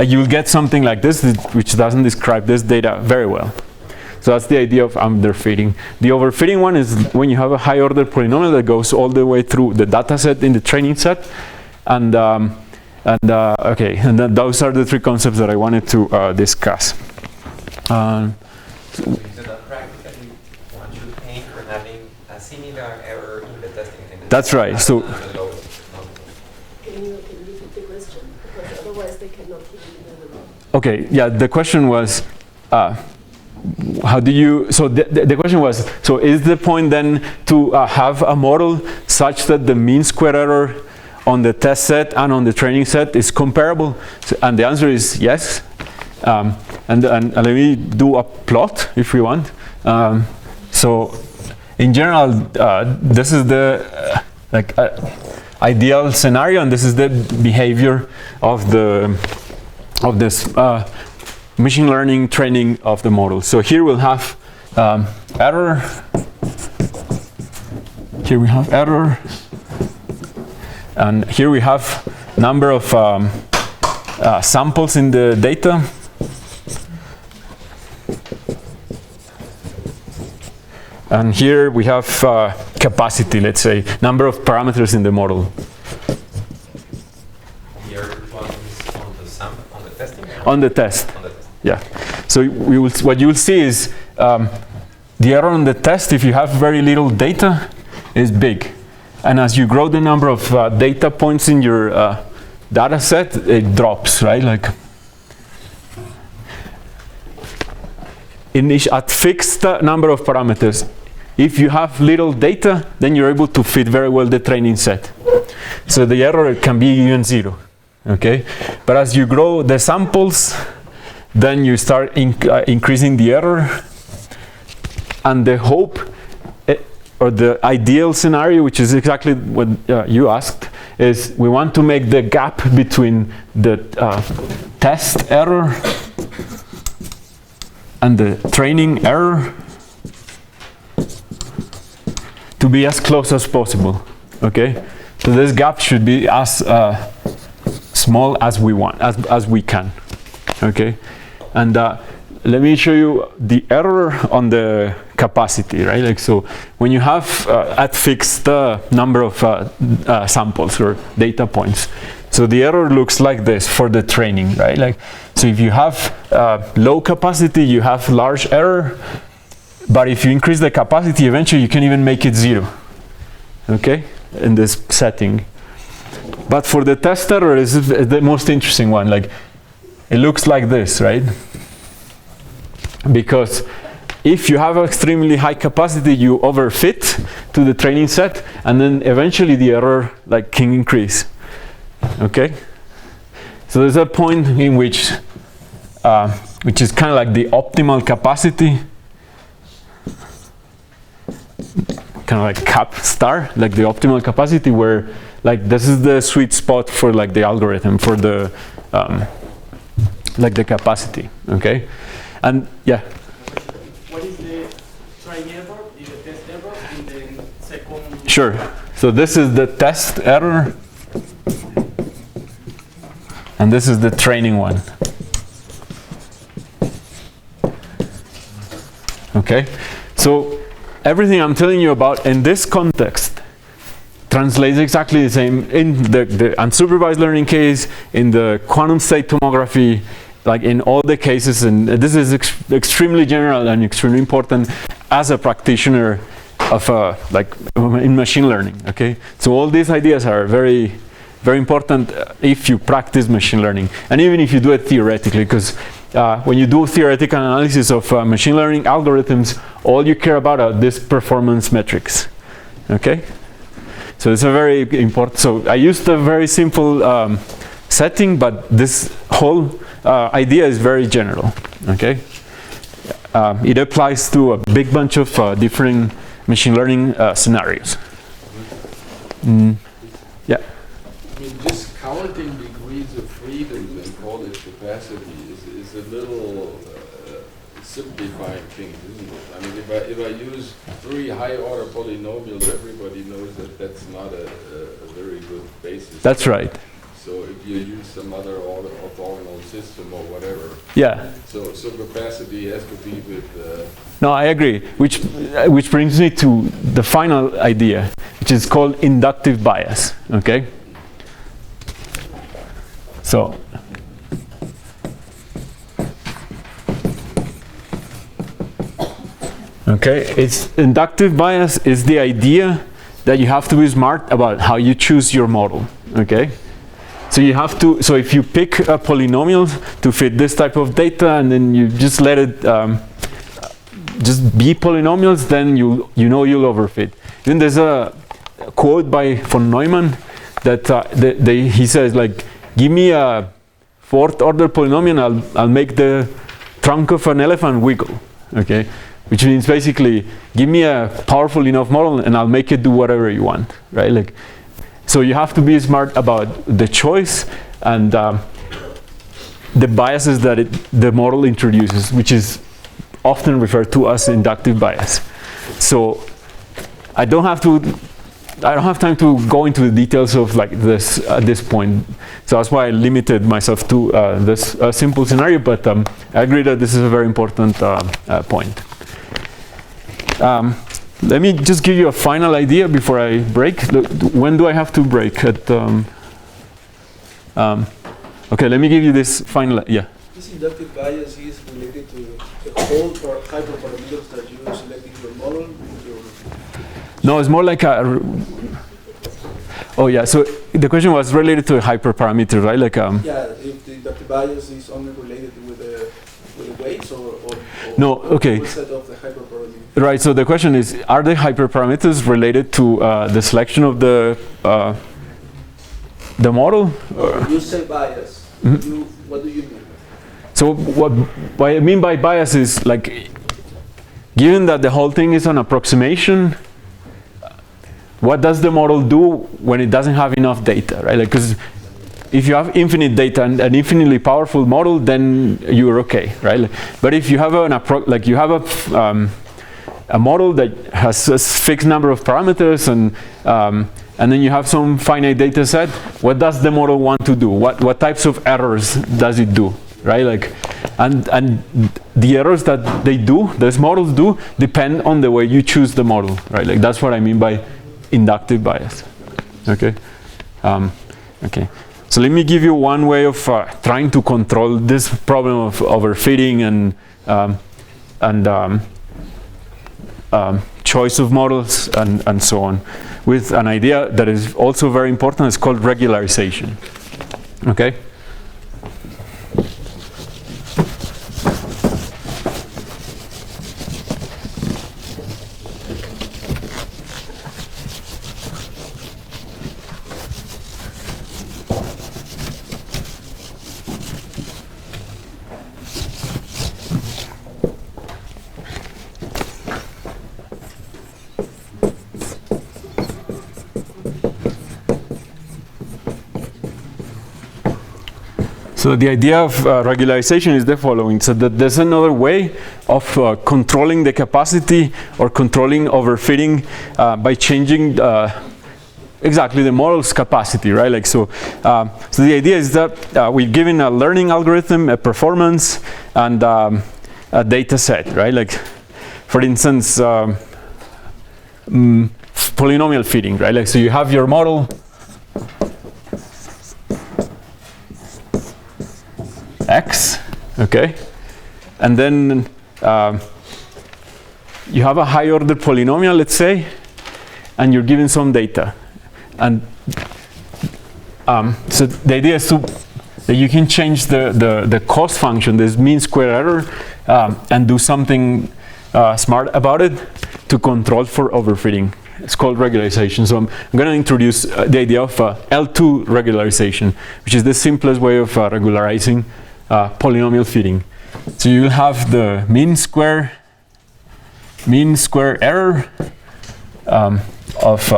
you'll get something like this, which doesn't describe this data very well. So that's the idea of underfitting. The overfitting one is when you have a high order polynomial that goes all the way through the data set in the training set. And okay, and those are the three concepts that I wanted to discuss. So that practically one should aim for having a similar error in the testing. That's right. So Can you repeat the question? Because otherwise they cannot keep it in the okay, yeah, the question was, how do you, so the question was, so is the point then to have a model such that the mean square error on the test set and on the training set is comparable? So, and the answer is yes. And let me do a plot if we want. So in general, this is the ideal scenario, and this is the behavior of this machine learning training of the model. So here we'll have error. Here we have error, and here we have number of samples in the data. And here we have capacity, let's say, number of parameters in the model. The error one is on the sample, on the testing? On the test. On the test. Yeah. So what you will see is the error on the test, if you have very little data, is big. And as you grow the number of data points in your data set, it drops, right? Like at fixed number of parameters. If you have little data, then you're able to fit very well the training set. So the error can be even 0, okay? But as you grow the samples, then you start increasing the error. And the hope, or the ideal scenario, which is exactly what you asked, is we want to make the gap between the test error and the training error to be as close as possible, okay? So this gap should be as small as we want, as we can, okay? And let me show you the error on the capacity, right? Like, so when you have at fixed number of samples or data points, so the error looks like this for the training, right? Like, so if you have low capacity, you have large error. But if you increase the capacity, eventually you can even make it 0, okay, in this setting. But for the test error, is the most interesting one. Like, it looks like this, right? Because if you have extremely high capacity, you overfit to the training set, and then eventually the error can increase, okay? So there's a point in which is kind of like the optimal capacity, kind of like cap star, like the optimal capacity, where this is the sweet spot for the algorithm, for the the capacity, okay? And yeah. What is the trying error, is the test error, and then second? Sure. So this is the test error, and this is the training one. Okay. So everything I'm telling you about in this context translates exactly the same in the unsupervised learning case, in the quantum state tomography, in all the cases. And this is extremely general and extremely important as a practitioner of in machine learning. Okay, so all these ideas are very, very important if you practice machine learning, and even if you do it theoretically, because when you do theoretical analysis of machine learning algorithms, all you care about are these performance metrics. Okay, so it's a very important. So I used a very simple setting, but this whole idea is very general. Okay, it applies to a big bunch of different machine learning scenarios. Yeah. I mean, just counting degrees of freedom and call it capacity is a little simplifying things, isn't it? I mean, if I use 3 high-order polynomials, everybody knows that that's not a very good basis. That's right. So if you use some other orthogonal system or whatever, Yeah. so capacity has to be with. No, I agree. Which brings me to the final idea, which is called inductive bias. Okay. So. Okay, inductive bias is the idea that you have to be smart about how you choose your model. Okay, so you have to. So if you pick a polynomial to fit this type of data, and then you just let it just be polynomials, then you know you'll overfit. Then there's a quote by von Neumann that he says, like, give me a fourth order polynomial, I'll make the trunk of an elephant wiggle. Okay. Which means basically, give me a powerful enough model and I'll make it do whatever you want, right? Like, so you have to be smart about the choice and the biases that the model introduces, which is often referred to as inductive bias. So I don't have time to go into the details of like this at this point. So that's why I limited myself to this simple scenario. But I agree that this is a very important point. Let me just give you a final idea before I break. When do I have to break? Okay, let me give you this final. Yeah. This inductive bias is related to the whole hyperparameters that you select in your model. No, it's more like a. Oh yeah. So the question was related to a hyperparameter, right? Like yeah, if the inductive bias is only related with the weights or no. Okay. the set of the hyperparameter. Right. So the question is: are the hyperparameters related to the selection of the model? No, you say bias. Mm-hmm. What do you mean? So what I mean by bias is, like, given that the whole thing is an approximation, what does the model do when it doesn't have enough data, right? Because if you have infinite data and an infinitely powerful model, then you're okay, right? But if you have a model that has a fixed number of parameters and then you have some finite data set, what does the model want to do? What types of errors does it do, right? Like, and the errors that those models do, depend on the way you choose the model, right? Like, that's what I mean by inductive bias. Okay. Okay. So let me give you one way of trying to control this problem of overfitting and choice of models and so on, with an idea that is also very important. It's called regularization. Okay. So the idea of regularization is the following. So that there's another way of controlling the capacity or controlling overfitting by changing exactly the model's capacity, right? Like, so the idea is that we've given a learning algorithm, a performance, and a data set, right? Like, for instance, polynomial fitting, right? Like, so you have your model X, okay, and then you have a high order polynomial, let's say, and you're given some data, and so the idea is that you can change the cost function, this mean square error, and do something smart about it to control for overfitting. It's called regularization. So I'm going to introduce the idea of L2 regularization, which is the simplest way of regularizing polynomial fitting. So you'll have the mean square error of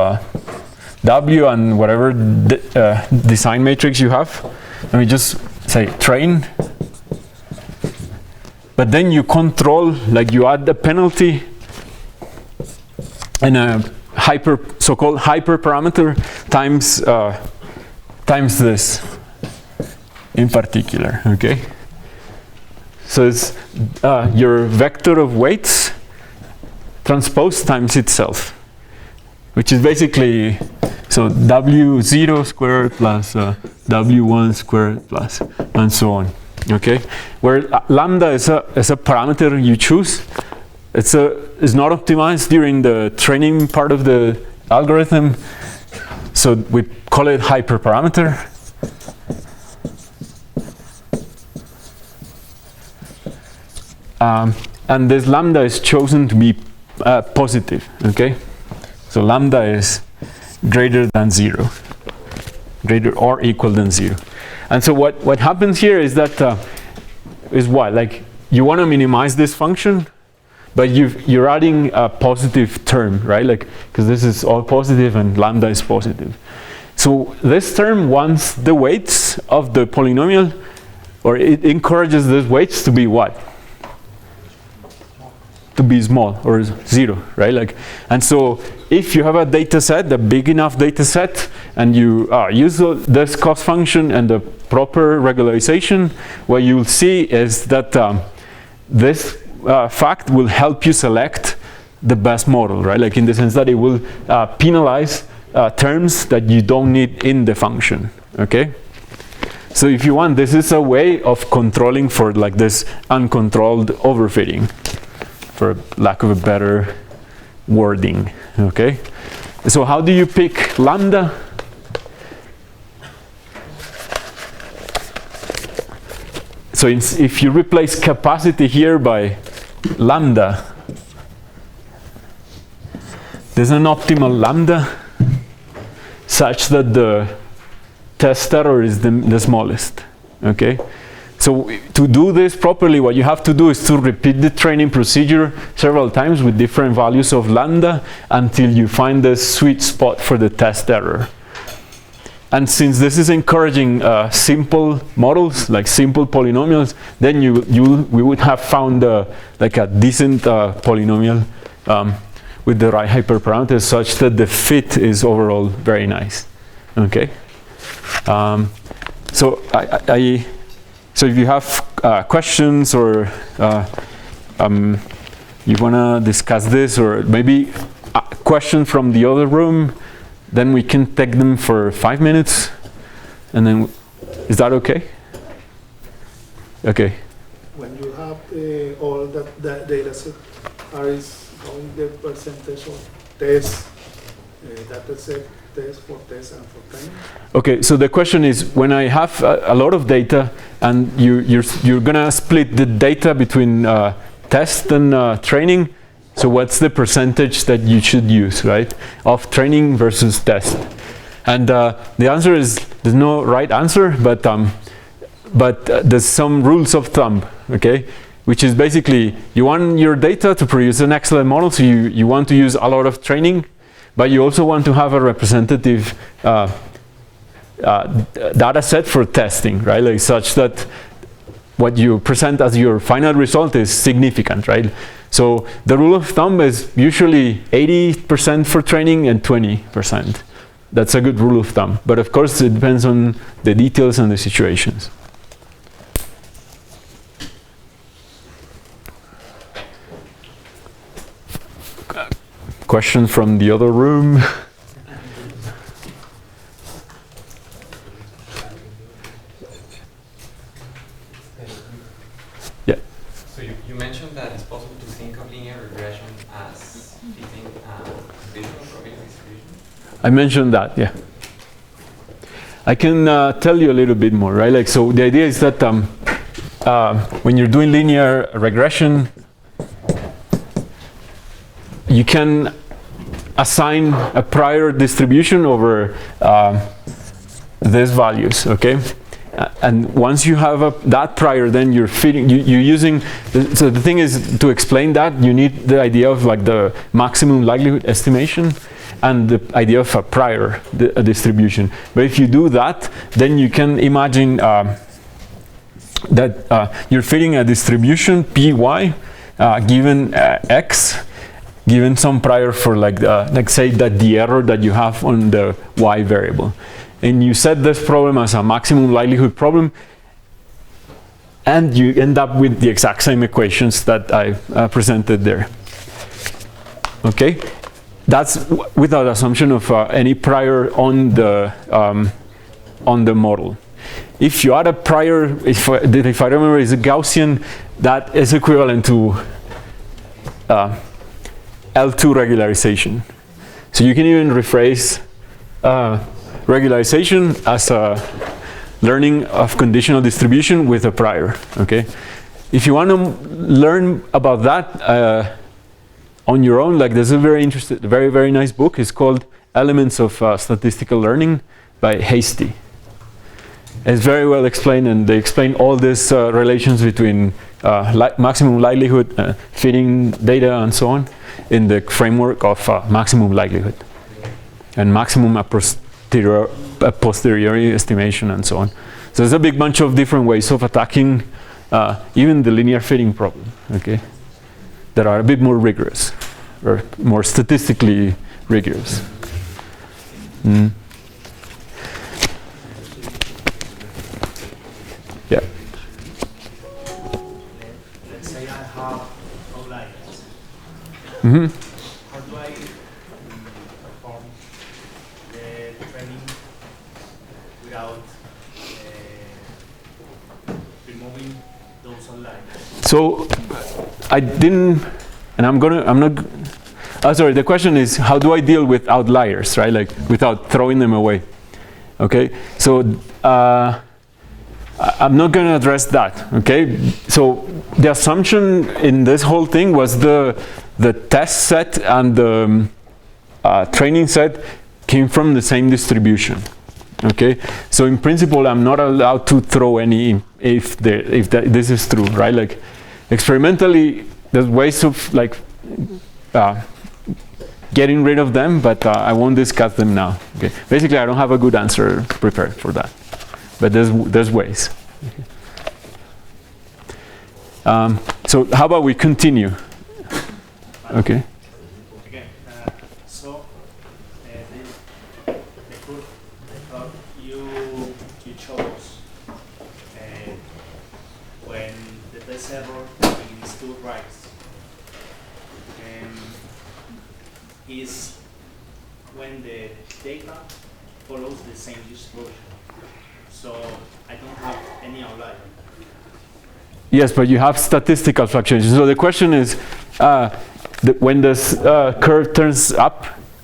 W and whatever design matrix you have. Let me just say train. But then you control, like, you add the penalty and a so-called hyperparameter times this. in particular, okay? So it's your vector of weights transposed times itself, which is basically, so W0 squared plus W1 squared plus, and so on, okay? Where lambda is a parameter you choose. It's not optimized during the training part of the algorithm, so we call it hyperparameter. And this lambda is chosen to be positive, okay? So lambda is greater than 0, greater or equal than 0. And so what happens here is that, is what? Like, you want to minimize this function, but you're adding a positive term, right? Like, because this is all positive and lambda is positive. So this term wants the weights of the polynomial, or it encourages these weights to be what? To be small, or 0, right? Like, and so if you have a data set, a big enough data set, and you use this cost function and the proper regularization, what you'll see is that this fact will help you select the best model, right? Like, in the sense that it will penalize terms that you don't need in the function, okay? So if you want, this is a way of controlling for like this uncontrolled overfitting, for lack of a better wording, okay? So how do you pick lambda? So if you replace capacity here by lambda, there's an optimal lambda such that the test error is the smallest, okay? So to do this properly, what you have to do is to repeat the training procedure several times with different values of lambda until you find the sweet spot for the test error. And since this is encouraging simple models, like simple polynomials, then we would have found like a decent polynomial with the right hyperparameters such that the fit is overall very nice, okay? So so if you have questions or you want to discuss this, or maybe a question from the other room, then we can take them for 5 minutes, and then is that okay? Okay. When you have all that data set, is going the percentage of tests, data set tests for tests and for training? Okay, so the question is, when I have a lot of data and you're gonna split the data between test and training, so what's the percentage that you should use, right, of training versus test? And the answer is, there's no right answer, but there's some rules of thumb, okay? Which is basically, you want your data to produce an excellent model, so you want to use a lot of training, but you also want to have a representative data set for testing, right? Like, such that what you present as your final result is significant, right? So the rule of thumb is usually 80% for training and 20%. That's a good rule of thumb. But of course, it depends on the details and the situations. Question from the other room? Yeah. So you mentioned that it's possible to think of linear regression as fitting visual probability distribution. I mentioned that, yeah. I can tell you a little bit more, right? Like, so the idea is that when you're doing linear regression, you can assign a prior distribution over these values, okay? And once you have that prior, then you're fitting, you're using, so the thing is, to explain that, you need the idea of like the maximum likelihood estimation and the idea of a prior distribution. But if you do that, then you can imagine that you're fitting a distribution py given x, given some prior for like say that the error that you have on the y variable. And you set this problem as a maximum likelihood problem, and you end up with the exact same equations that I presented there. Okay, that's without assumption of any prior on the model. If you add a prior, if I remember, is a Gaussian, that is equivalent to L2 regularization. So you can even rephrase regularization as a learning of conditional distribution with a prior. Okay, if you want to learn about that on your own, like there's a very nice book. It's called Elements of Statistical Learning by Hasty. It's very well explained, and they explain all these relations between maximum likelihood, fitting data, and so on, in the framework of maximum likelihood and maximum a posteriori estimation, and so on. So there's a big bunch of different ways of attacking even the linear fitting problem, okay, that are a bit more rigorous, or more statistically rigorous. Yeah. Let's say I have outliers. Mm-hmm. How do I perform the training without removing those outliers? So I didn't, and I'm not. Sorry. The question is, how do I deal with outliers, right? Like without throwing them away. Okay. So I'm not going to address that. Okay. So the assumption in this whole thing was the test set and the training set came from the same distribution. Okay. So in principle, I'm not allowed to throw any if this is true, right? Like experimentally, there's ways of like getting rid of them, but I won't discuss them now. Okay. Basically, I don't have a good answer prepared for that, but there's ways. Okay. So how about we continue? Okay. Again, so the curve you chose when the test error begins to rise is when the data follows the same distribution. So I don't have any outlier. Yes, but you have statistical fluctuations. So the question is, when this curve turns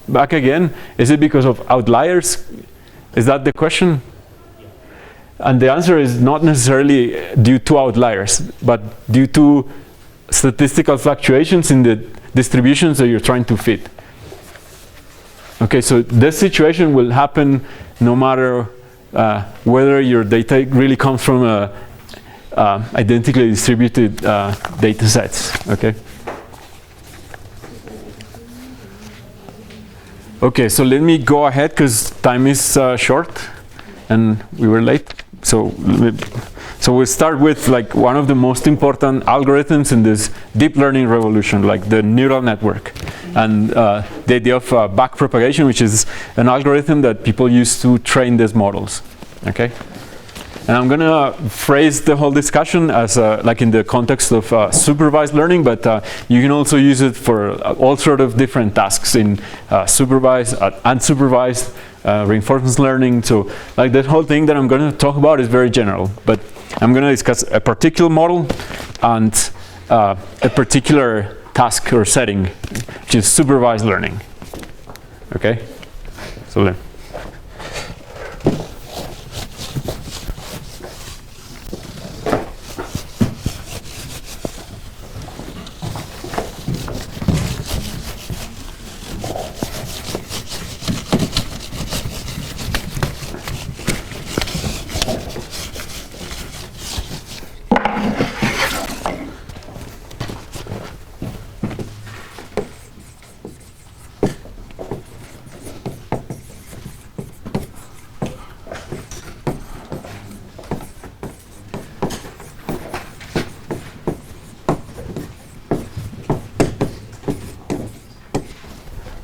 back again, is it because of outliers? Is that the question? Yeah. And the answer is not necessarily due to outliers, but due to statistical fluctuations in the distributions that you're trying to fit. Okay, so this situation will happen no matter whether your data really comes from identically distributed data sets. Okay. Okay, so let me go ahead because time is short and we were late. So we'll start with like one of the most important algorithms in this deep learning revolution, like the neural network, and the idea of backpropagation, which is an algorithm that people use to train these models. Okay, and I'm gonna phrase the whole discussion as like in the context of supervised learning, but you can also use it for all sort of different tasks in supervised, unsupervised. Reinforcement learning. So like that whole thing that I'm going to talk about is very general, but I'm going to discuss a particular model and a particular task or setting, which is supervised learning. Okay, so then.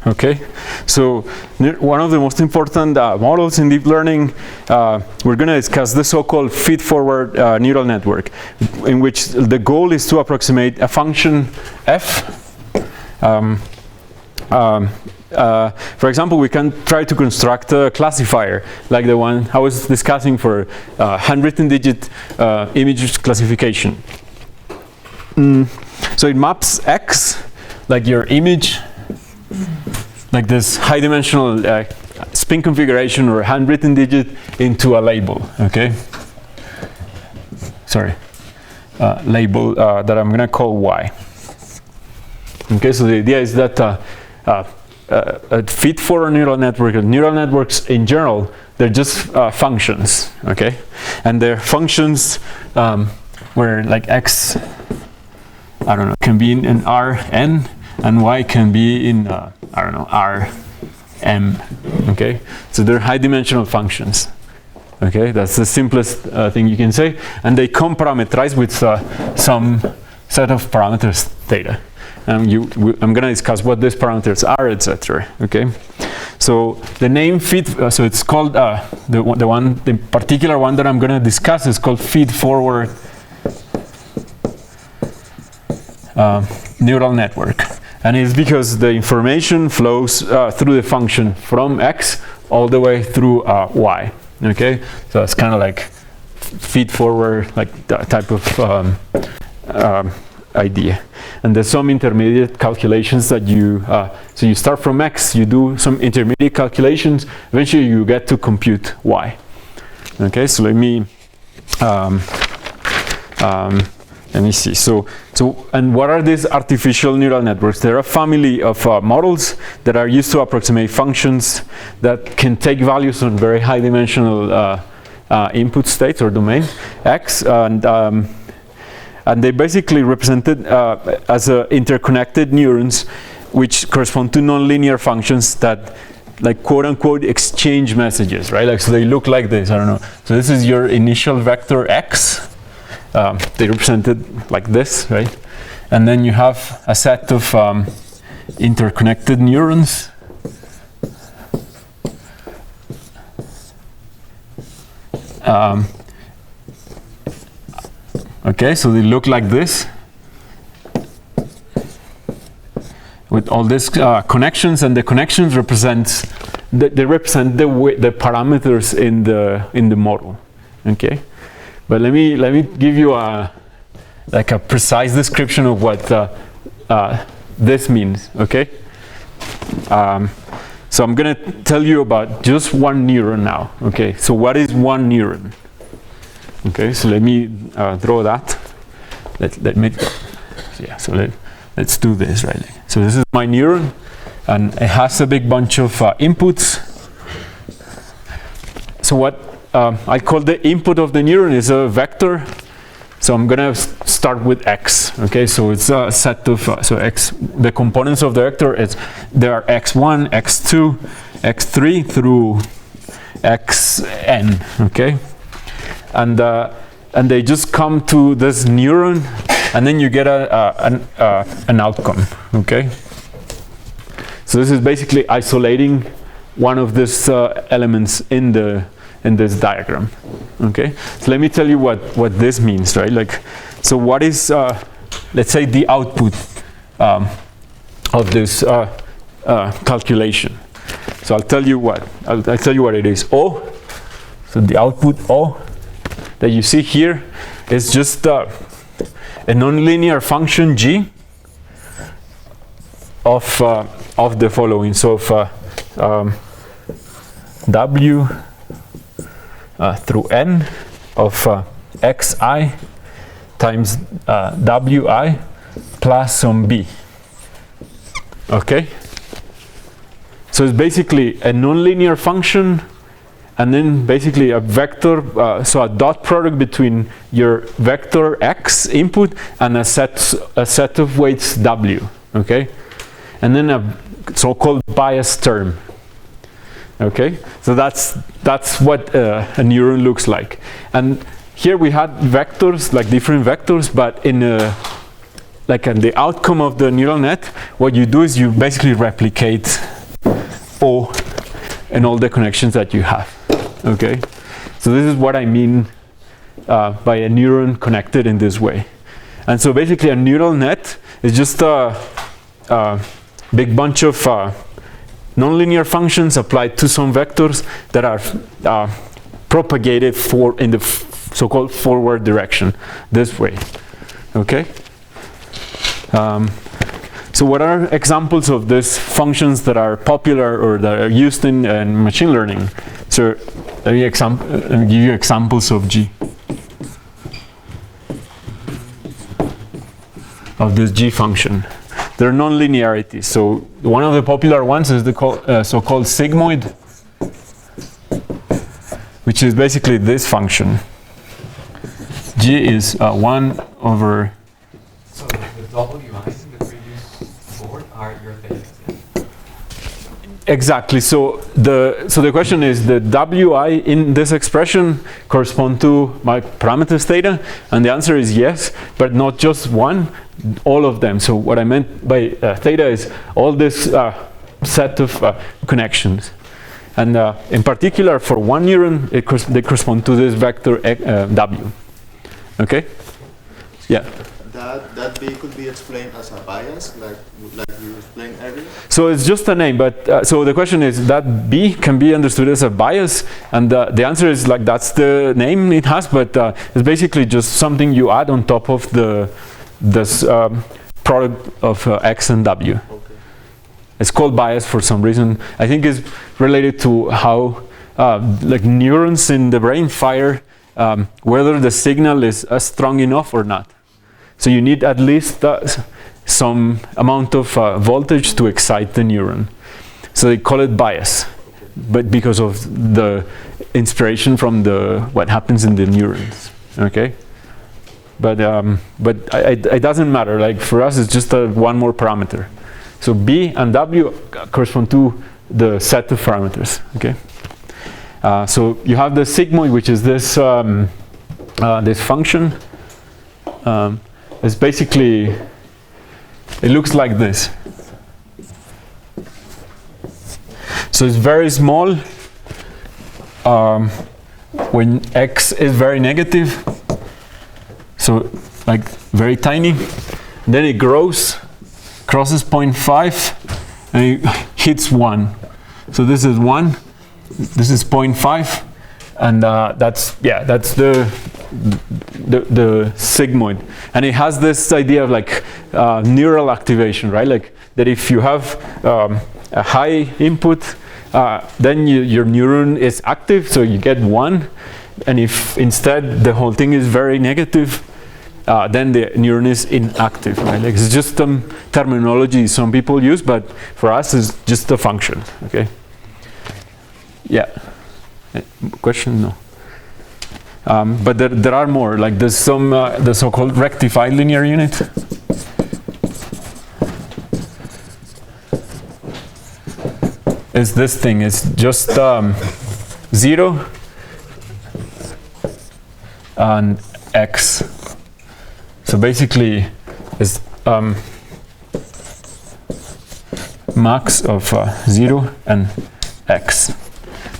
Okay, so one of the most important models in deep learning, we're going to discuss the so-called feed-forward neural network, in which the goal is to approximate a function f. For example, we can try to construct a classifier like the one I was discussing for handwritten digit image classification. So it maps x, like your image, like this high dimensional spin configuration or handwritten digit, into a label, okay? Sorry, label that I'm gonna call y. Okay, so the idea is that a feed-forward neural network, neural networks in general, they're just functions, okay? And they're functions where like x, I don't know, can be in Rn, and y can be in, I don't know, Rm, okay? So they're high-dimensional functions, okay? That's the simplest thing you can say. And they come parameterized with some set of parameters theta. I'm going to discuss what these parameters are, etc. Okay, so the name feed, so it's called the particular one that I'm going to discuss is called feed-forward neural network, and it's because the information flows through the function from x all the way through y. Okay, so it's kind of like feed-forward, like that type of idea. And there's some intermediate calculations that you, so you start from x, you do some intermediate calculations, eventually you get to compute y. Okay, so let me see. So, and what are these artificial neural networks? They're a family of models that are used to approximate functions that can take values on very high dimensional input states or domain x, and they basically represented as interconnected neurons, which correspond to nonlinear functions that, like, quote unquote, exchange messages, right? Like, so they look like this. I don't know. So this is your initial vector x. They represented like this, right? And then you have a set of interconnected neurons. Okay, so they look like this, with all these connections, and the connections represent the parameters in the model. Okay, but let me give you a precise description of what this means. Okay, so I'm gonna tell you about just one neuron now. Okay, so what is one neuron? Okay, so let me draw that. Let's do this, right? So this is my neuron, and it has a big bunch of inputs. So what I call the input of the neuron is a vector. So I'm gonna start with x. Okay, so it's a set of so x. The components of the vector there are x1, x2, x3 through xn. Okay. And they just come to this neuron, and then you get an outcome. Okay. So this is basically isolating one of these elements in this diagram. Okay. So let me tell you what this means, right? Like, so what is let's say the output of this calculation? So I'll tell you what it is. O. So the output O that you see here is just a nonlinear function g of the following. So w through n of xi times wi plus some b. Okay? So it's basically a nonlinear function, and then basically a vector, so a dot product between your vector x input and a set of weights w, okay? And then a so-called bias term, okay? So that's what a neuron looks like. And here we had vectors, like different vectors, but in the outcome of the neural net, what you do is you basically replicate O in all the connections that you have. Okay, so this is what I mean by a neuron connected in this way. And so basically a neural net is just a big bunch of nonlinear functions applied to some vectors that are propagated in the so-called forward direction, this way. Okay. So what are examples of these functions that are popular or that are used in machine learning? So let me give you examples of G. Of this G function. There are nonlinearities. So one of the popular ones is the so-called sigmoid, which is basically this function. G is 1 over. So the WIs in the previous board are your theta. Exactly. So the question is, the Wi in this expression correspond to my parameters theta, and the answer is yes, but not just one, all of them. So what I meant by theta is all this set of connections, and in particular for one neuron, they correspond to this vector W. Okay. Yeah. That B could be explained as a bias, like you explained earlier? So it's just a name, but so the question is that B can be understood as a bias, and the answer is like that's the name it has, but it's basically just something you add on top of this product of X and W. Okay. It's called bias for some reason. I think it's related to how like neurons in the brain fire whether the signal is strong enough or not. So you need at least some amount of voltage to excite the neuron. So they call it bias, but because of the inspiration from what happens in the neurons. Okay, but it doesn't matter. Like for us, it's just one more parameter. So B and W correspond to the set of parameters. Okay, so you have the sigmoid, which is this this function. It's basically, it looks like this. So it's very small when X is very negative, so like very tiny. Then it grows, crosses 0.5, and it hits 1. So this is 1, this is 0.5, and that's the sigmoid. And it has this idea of like neural activation, right? Like that if you have a high input, then your neuron is active, so you get 1. And if instead the whole thing is very negative, then the neuron is inactive, right? Like it's just terminology some people use, but for us it's just a function. Okay. Yeah. Question? No. But there are more. Like there's some the so-called rectified linear unit. Is this thing? It's just 0 and X. So basically, it's max of 0 and X.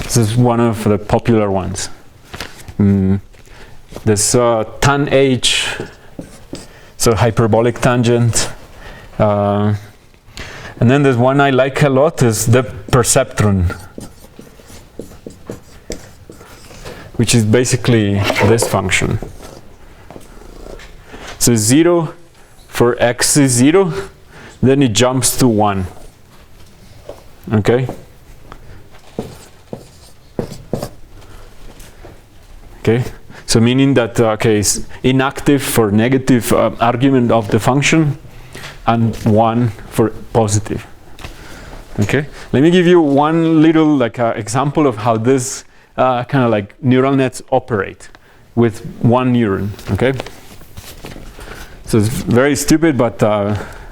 This is one of the popular ones. There's tan H, so hyperbolic tangent. And then there's one I like a lot, is the perceptron, which is basically this function. So 0 for X is 0, then it jumps to 1. Okay? Okay, so meaning that it's inactive for negative argument of the function and 1 for positive. Okay, let me give you one little example of how this kind of like neural nets operate with one neuron. Okay, so it's very stupid, but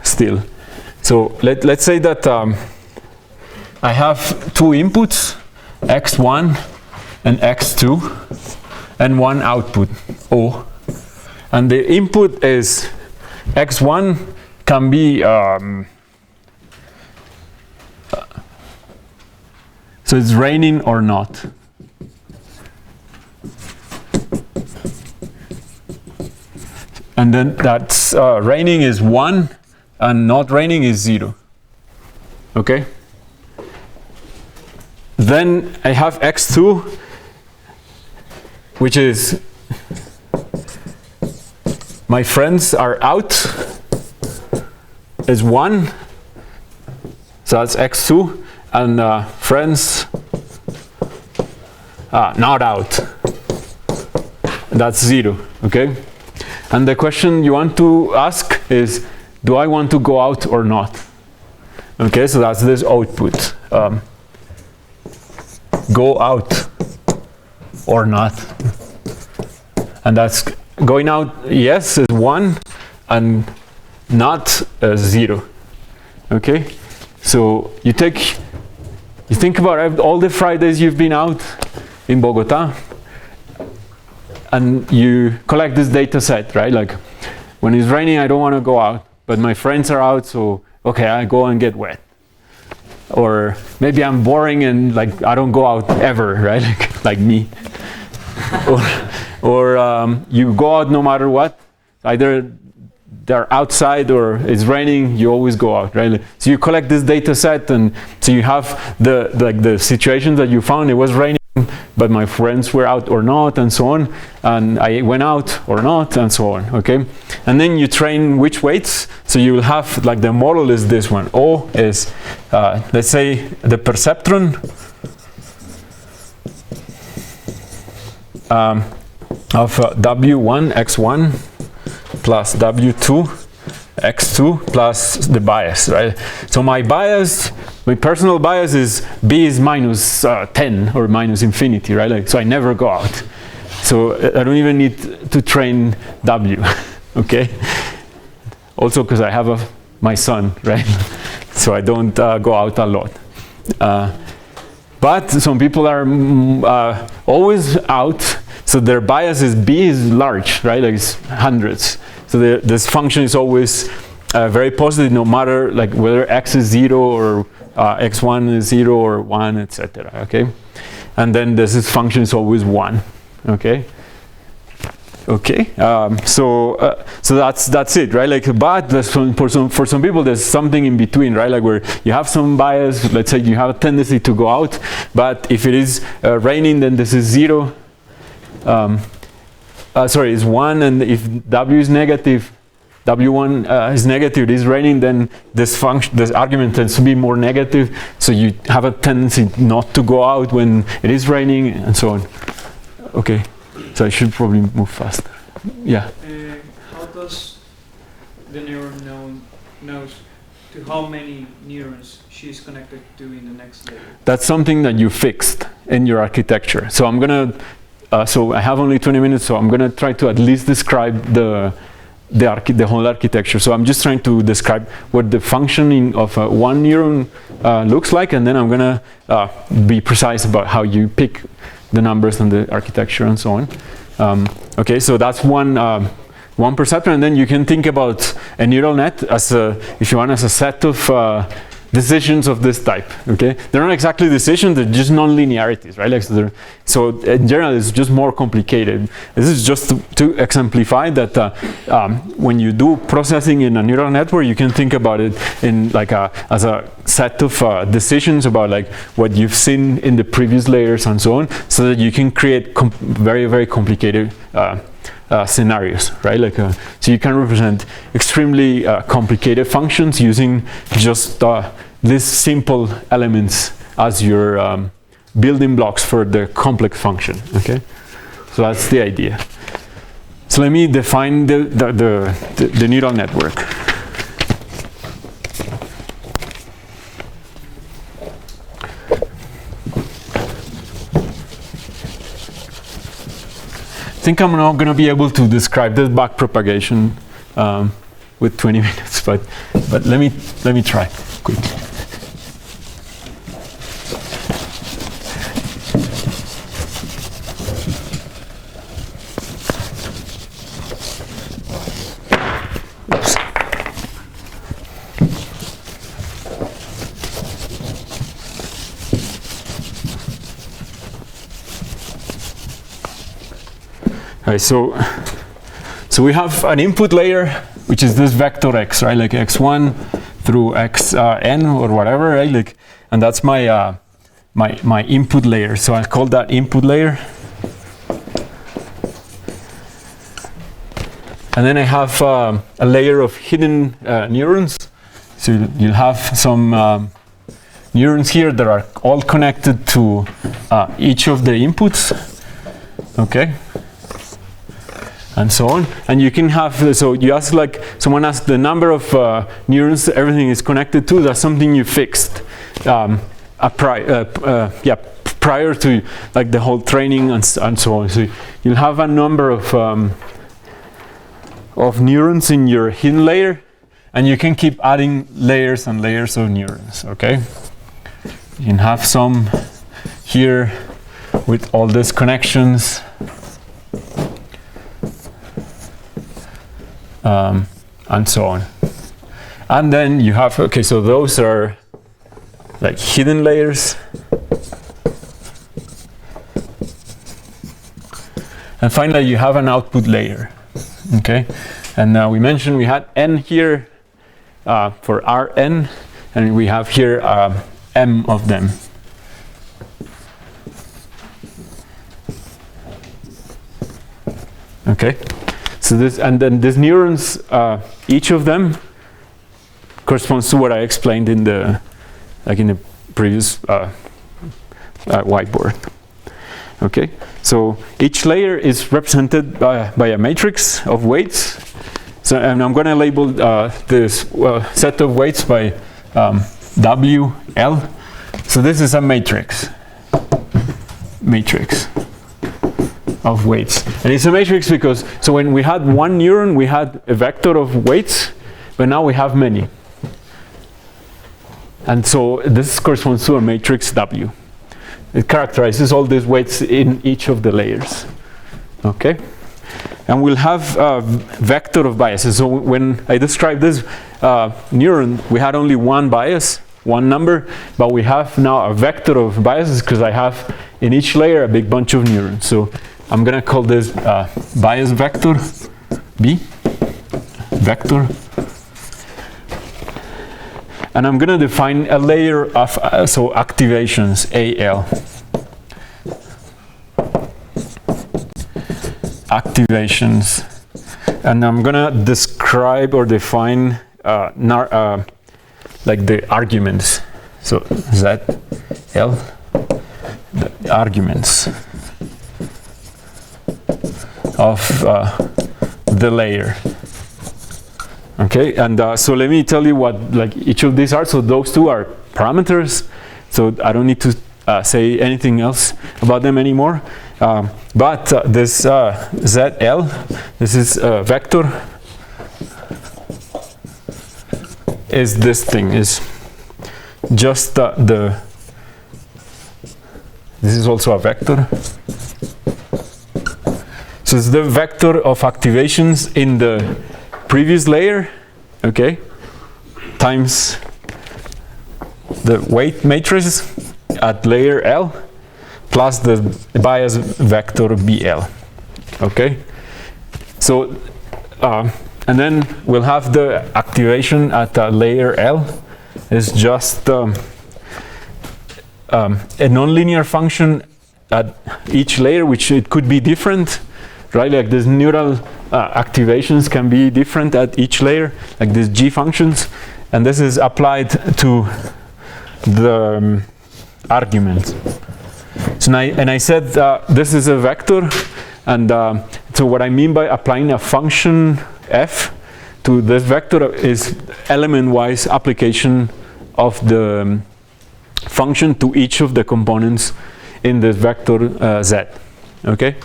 still. So let's say that I have two inputs, x1 and x2. And one output, O. And the input is x1 can be So it's raining or not. And then that's raining is 1 and not raining is 0. Okay? Then I have x2, which is my friends are out, is 1. So that's x2. And friends not out. That's 0. Okay? And the question you want to ask is, do I want to go out or not? Okay, so that's this output. Go out or not. And that's going out, yes, is 1, and not 0. Okay? So you think about all the Fridays you've been out in Bogota, and you collect this data set, right? Like, when it's raining, I don't want to go out, but my friends are out, so okay, I go and get wet. Or maybe I'm boring and like I don't go out ever, right? Like me. or you go out no matter what. Either they're outside or it's raining, you always go out, right? So you collect this data set, and so you have the situations that you found. It was raining, but my friends were out or not, and so on. And I went out or not, and so on, okay? And then you train which weights. So you will have, like, the model is this one. O is, let's say, the perceptron of W1, X1, plus W2, X2, plus the bias, right? So my personal bias is B is minus 10 or minus infinity, right? Like, so I never go out. So I don't even need to train W, okay? Also because I have my son, right? So I don't go out a lot. But some people are always out, so their bias is B is large, right? Like it's hundreds. So this function is always very positive, no matter like whether x is 0 or x1 is 0 or 1, etc. Okay, and then this function is always 1. Okay. Okay. So that's it, right? Like, but for some people there's something in between, right? Like where you have some bias. Let's say you have a tendency to go out, but if it is raining, then this is 0. Sorry, it's 1, and if W is negative, W1 is negative, it is raining, then this argument tends to be more negative, so you have a tendency not to go out when it is raining, and so on. Okay, so I should probably move faster. Yeah? How does the neuron knows to how many neurons she is connected to in the next layer? That's something that you fixed in your architecture. So I'm gonna so I have only 20 minutes, so I'm going to try to at least describe the whole architecture. So I'm just trying to describe what the functioning of one neuron looks like, and then I'm going to be precise about how you pick the numbers and the architecture and so on. Okay, so that's one perceptron, and then you can think about a neural net as if you want, as a set of decisions of this type. Okay, they're not exactly decisions; they're just non-linearities, right? Like so in general, it's just more complicated. This is just to exemplify that when you do processing in a neural network, you can think about it in like as a set of decisions about like what you've seen in the previous layers and so on, so that you can create very, very complicated scenarios, right? Like so you can represent extremely complicated functions using just these simple elements as your building blocks for the complex function. Okay, so that's the idea. So let me define the neural network. I think I'm not going to be able to describe this backpropagation with 20 minutes, but let me try quickly. Oops. right, so we have an input layer, which is this vector x, right? Like x1 through xn or whatever, right? Like, and that's my my input layer. So I call that input layer. And then I have a layer of hidden neurons. So you'll have some neurons here that are all connected to each of the inputs, okay, and so on. And you can have, so you ask, like, someone asked the number of neurons everything is connected to. That's something you fixed prior to, like, the whole training and so on. So you'll have a number of neurons in your hidden layer, and you can keep adding layers and layers of neurons, okay? You can have some here with all these connections, and so on. And then you have, okay, so those are like hidden layers. And finally, you have an output layer, okay? And now we mentioned we had n here for Rn, and we have here m of them. Okay, so this, and then these neurons, each of them corresponds to what I explained in the, like in the previous whiteboard. Okay, so each layer is represented by a matrix of weights. So, and I'm going to label this set of weights by W, L. So this is a matrix of weights. And it's a matrix because, so when we had one neuron, we had a vector of weights, but now we have many. And so this corresponds to a matrix W. It characterizes all these weights in each of the layers. Okay? And we'll have a vector of biases. So when I described this neuron, we had only one bias, one number, but we have now a vector of biases because I have in each layer a big bunch of neurons. So I'm going to call this bias vector B, vector. And I'm going to define a layer of, so activations, AL. Activations, and I'm gonna describe or define like the arguments. So Z, L, the arguments of the layer. Okay, and so let me tell you what like each of these are. So those two are parameters. So I don't need to say anything else about them anymore. But this ZL, this is a vector, is this thing, is just this is also a vector. So it's the vector of activations in the previous layer, okay, times the weight matrix at layer L, plus the bias vector BL, okay? So, and then we'll have the activation at layer L is just a nonlinear function at each layer, which it could be different, right? Like these neural activations can be different at each layer, like these G functions, and this is applied to the arguments. So I said this is a vector, and so what I mean by applying a function f to this vector is element-wise application of the function to each of the components in this vector z. Okay?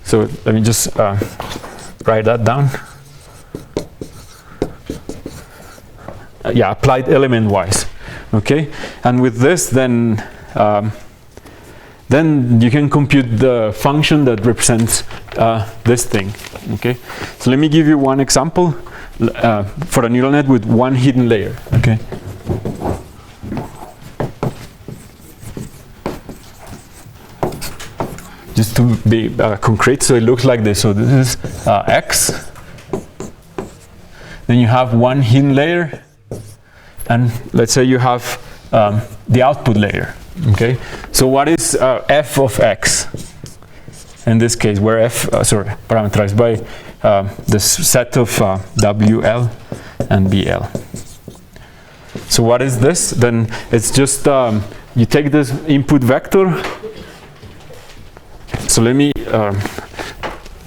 So let me just write that down. Yeah, applied element-wise. Okay? And with this, then you can compute the function that represents this thing. Okay, so let me give you one example for a neural net with one hidden layer. Okay, just to be concrete, so it looks like this. So this is X. Then you have one hidden layer, and let's say you have the output layer. Okay. So what is f of X? In this case, where f parameterized by this set of WL and BL. So what is this? Then it's just you take this input vector. So let me.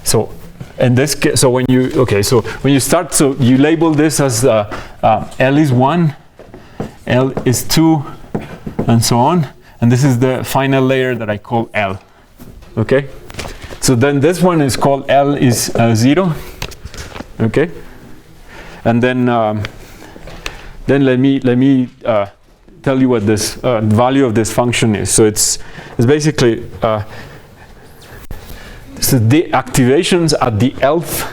So in this case, so when you start, so you label this as L is 1, L is 2, and so on. And this is the final layer that I call L. Okay. So then this one is called L is 0. Okay. And then let me tell you what this value of this function is. So it's basically so the activations at the Lth,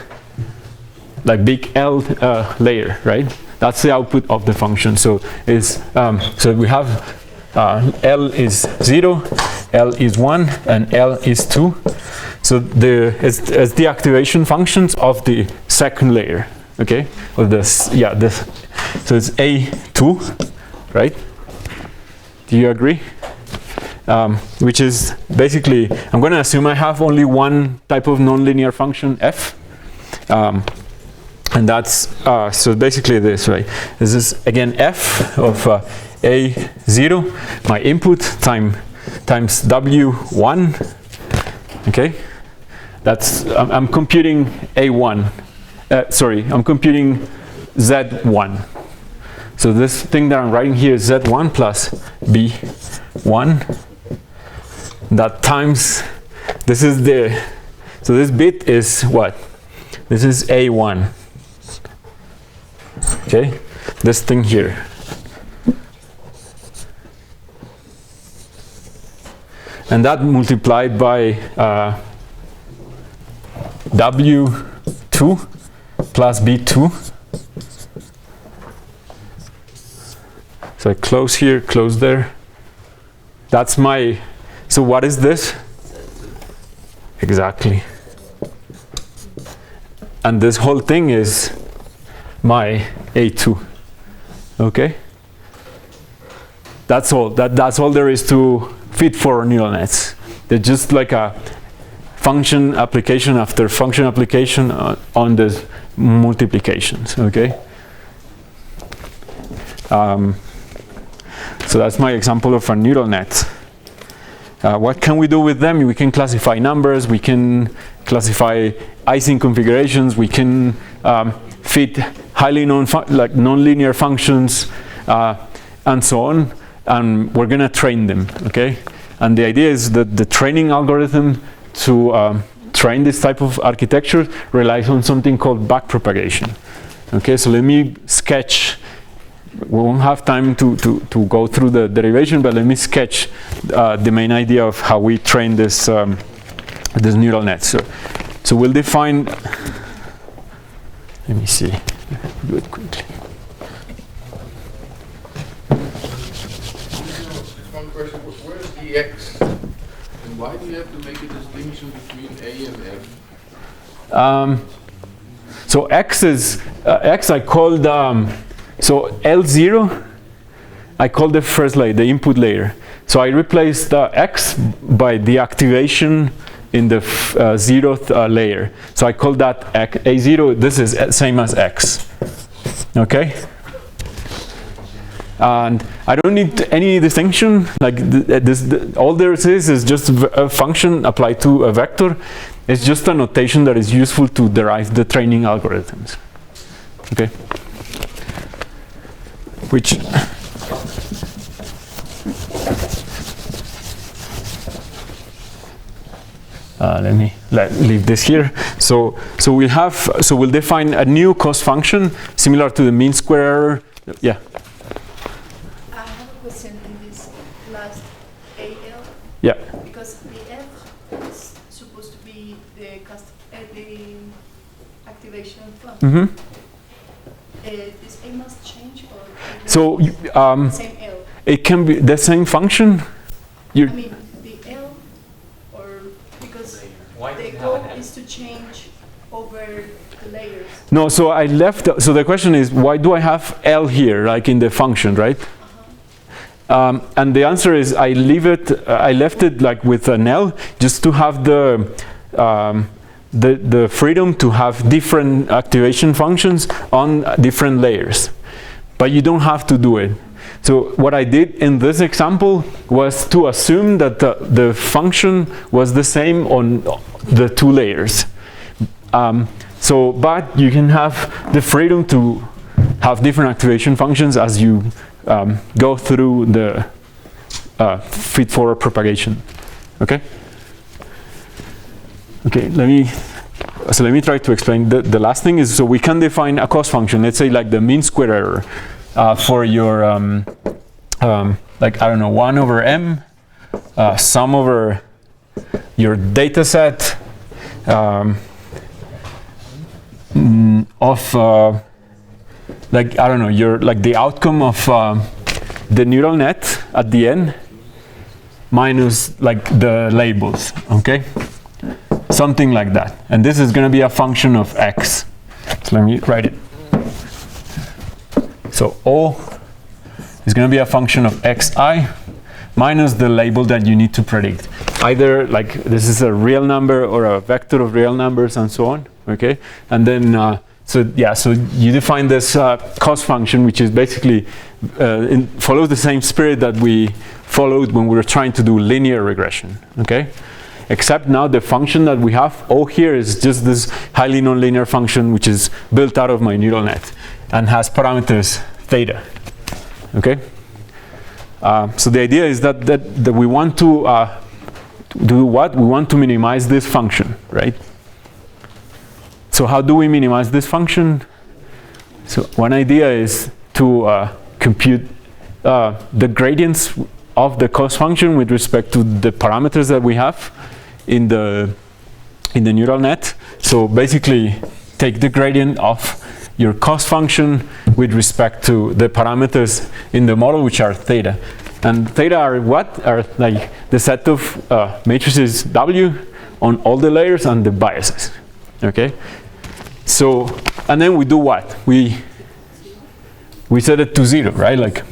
like big L layer, right? That's the output of the function. So it's so we have L is 0, L is 1, and L is 2. So it's the activation functions of the second layer. Okay, of this, yeah, this. So it's A2, right? Do you agree? Which is basically, I'm going to assume I have only one type of nonlinear function, f. And that's, so basically this, right? This is, again, f of A0, my input times W1, okay? That's, I'm computing A1. I'm computing Z1. So this thing that I'm writing here is Z1 plus B1. That times, this is the, so this bit is what? This is A1. Okay, this thing here. And that multiplied by W2 plus B2. So I close here, close there. That's my, so what is this? Exactly. And this whole thing is my A2. Okay? That's all. That's all there is to fit for neural nets. They're just like a function application after function application on the multiplications. Okay? So that's my example of a neural net. What can we do with them? We can classify numbers, we can classify Ising configurations, we can fit highly nonlinear functions, and so on, and we're going to train them, okay? And the idea is that the training algorithm to train this type of architecture relies on something called backpropagation. Okay, so let me sketch. We won't have time to go through the derivation, but let me sketch the main idea of how we train this this neural net. So we'll define. Let me see. Do it quickly. One question: where's the x, and why do you have to make a distinction between a and f? So x is x. I called. So L0, I call the first layer, the input layer. So I replaced X by the activation in the 0th layer. So I call that A0. This is same as X. Okay? And I don't need any distinction. Like all there is just a function applied to a vector. It's just a notation that is useful to derive the training algorithms. Okay? Which let me leave this here. So we'll define a new cost function similar to the mean square error. Yeah. I have a question in this last AL. Yeah. Because the F is supposed to be the activation function. Mm-hmm. This A must change, or So same L. it can be the same function. I mean the L, or because No, so I left, so the question is, why do I have L here, like in the function, right? And the answer is, I left it like with an L, just to have the freedom to have different activation functions on different layers. But you don't have to do it. So what I did in this example was to assume that the function was the same on the two layers. But you can have the freedom to have different activation functions as you go through the feed-forward propagation. Okay? Okay, let me try to explain. The last thing is, so we can define a cost function, let's say like the mean square error for your, like, I don't know, 1 over m, sum over your data set of, like, I don't know, like the outcome of the neural net at the end minus like the labels, okay? Something like that. And this is going to be a function of x. So let me write it. So O is going to be a function of xi minus the label that you need to predict. Either like this is a real number or a vector of real numbers and so on, okay? And then, so you define this cost function, which is basically follows the same spirit that we followed when we were trying to do linear regression, okay? Except now the function that we have, O here, is just this highly nonlinear function which is built out of my neural net and has parameters theta, okay? So the idea is that we want to do what? We want to minimize this function, right? So how do we minimize this function? So one idea is to compute the gradients of the cost function with respect to the parameters that we have in the neural net. So basically take the gradient of your cost function with respect to the parameters in the model, which are theta. And theta are what? Are like the set of matrices W on all the layers and the biases, okay? So, and then we do what? We set it to 0, right? Like,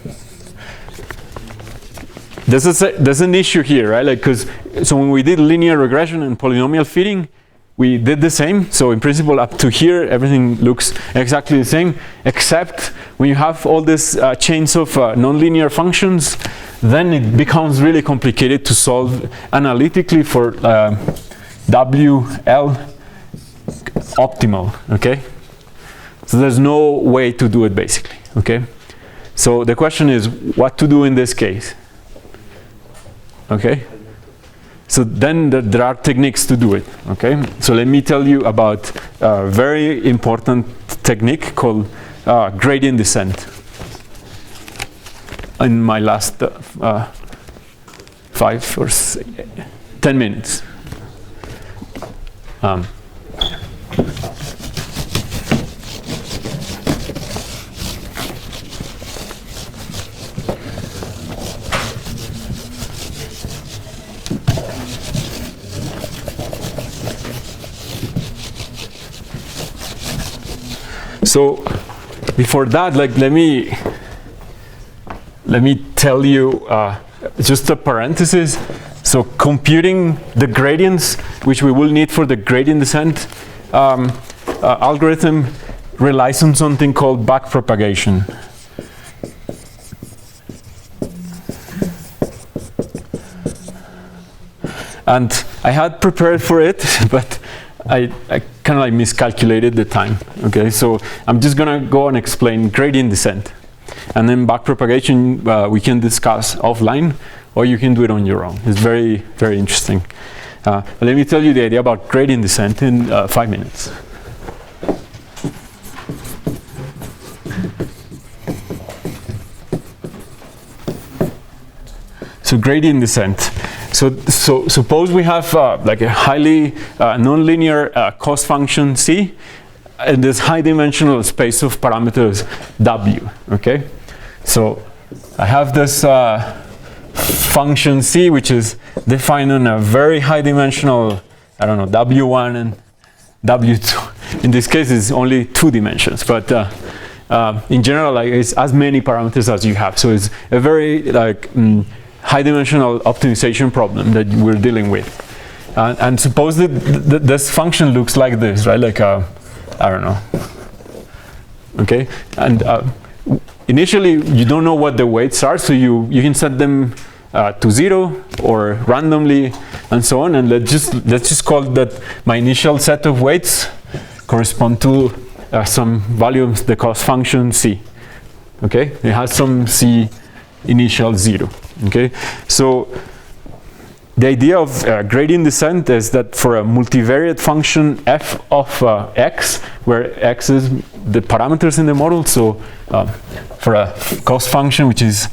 there's an issue here, right? Like, so when we did linear regression and polynomial fitting, we did the same. So in principle, up to here, everything looks exactly the same, except when you have all these chains of nonlinear functions, then it becomes really complicated to solve analytically for WL optimal, okay? So there's no way to do it basically, okay? So the question is what to do in this case, okay? So then there are techniques to do it, okay? So let me tell you about a very important technique called gradient descent in my last 5 or 10 minutes. So before that, like let me tell you just a parenthesis. So computing the gradients, which we will need for the gradient descent algorithm, relies on something called backpropagation. And I had prepared for it, but I kind of like miscalculated the time. Okay, so I'm just gonna go and explain gradient descent, and then backpropagation we can discuss offline, or you can do it on your own. It's very, very interesting. Let me tell you the idea about gradient descent in 5 minutes. So gradient descent. So suppose we have like a highly nonlinear cost function C in this high dimensional space of parameters W, okay? So I have this function C, which is defined on a very high dimensional, I don't know, W1 and W2. in this case it's only 2 dimensions, but in general, like, it's as many parameters as you have. So it's a very like high dimensional optimization problem that we're dealing with. And suppose that this function looks like this, right? Like I don't know. Okay, and initially you don't know what the weights are, so you can set them to 0 or randomly and so on. And let's just call that my initial set of weights correspond to some value of the cost function c. Okay, it has some c initial 0. Okay, so the idea of gradient descent is that for a multivariate function f of x, where x is the parameters in the model, so for a cost function which is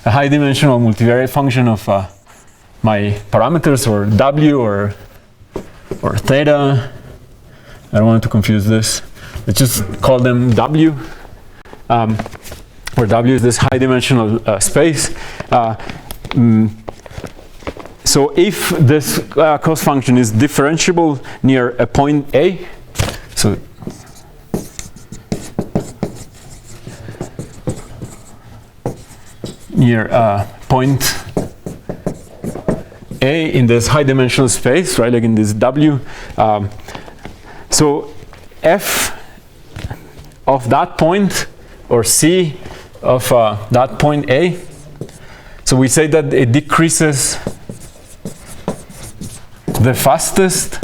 a high dimensional multivariate function of my parameters, or w or theta, I don't want to confuse this, let's just call them w, where w is this high dimensional space. So if this cost function is differentiable near a point A, so near point A in this high dimensional space, right, like in this W, so f of that point, or c of that point A, so we say that it decreases the fastest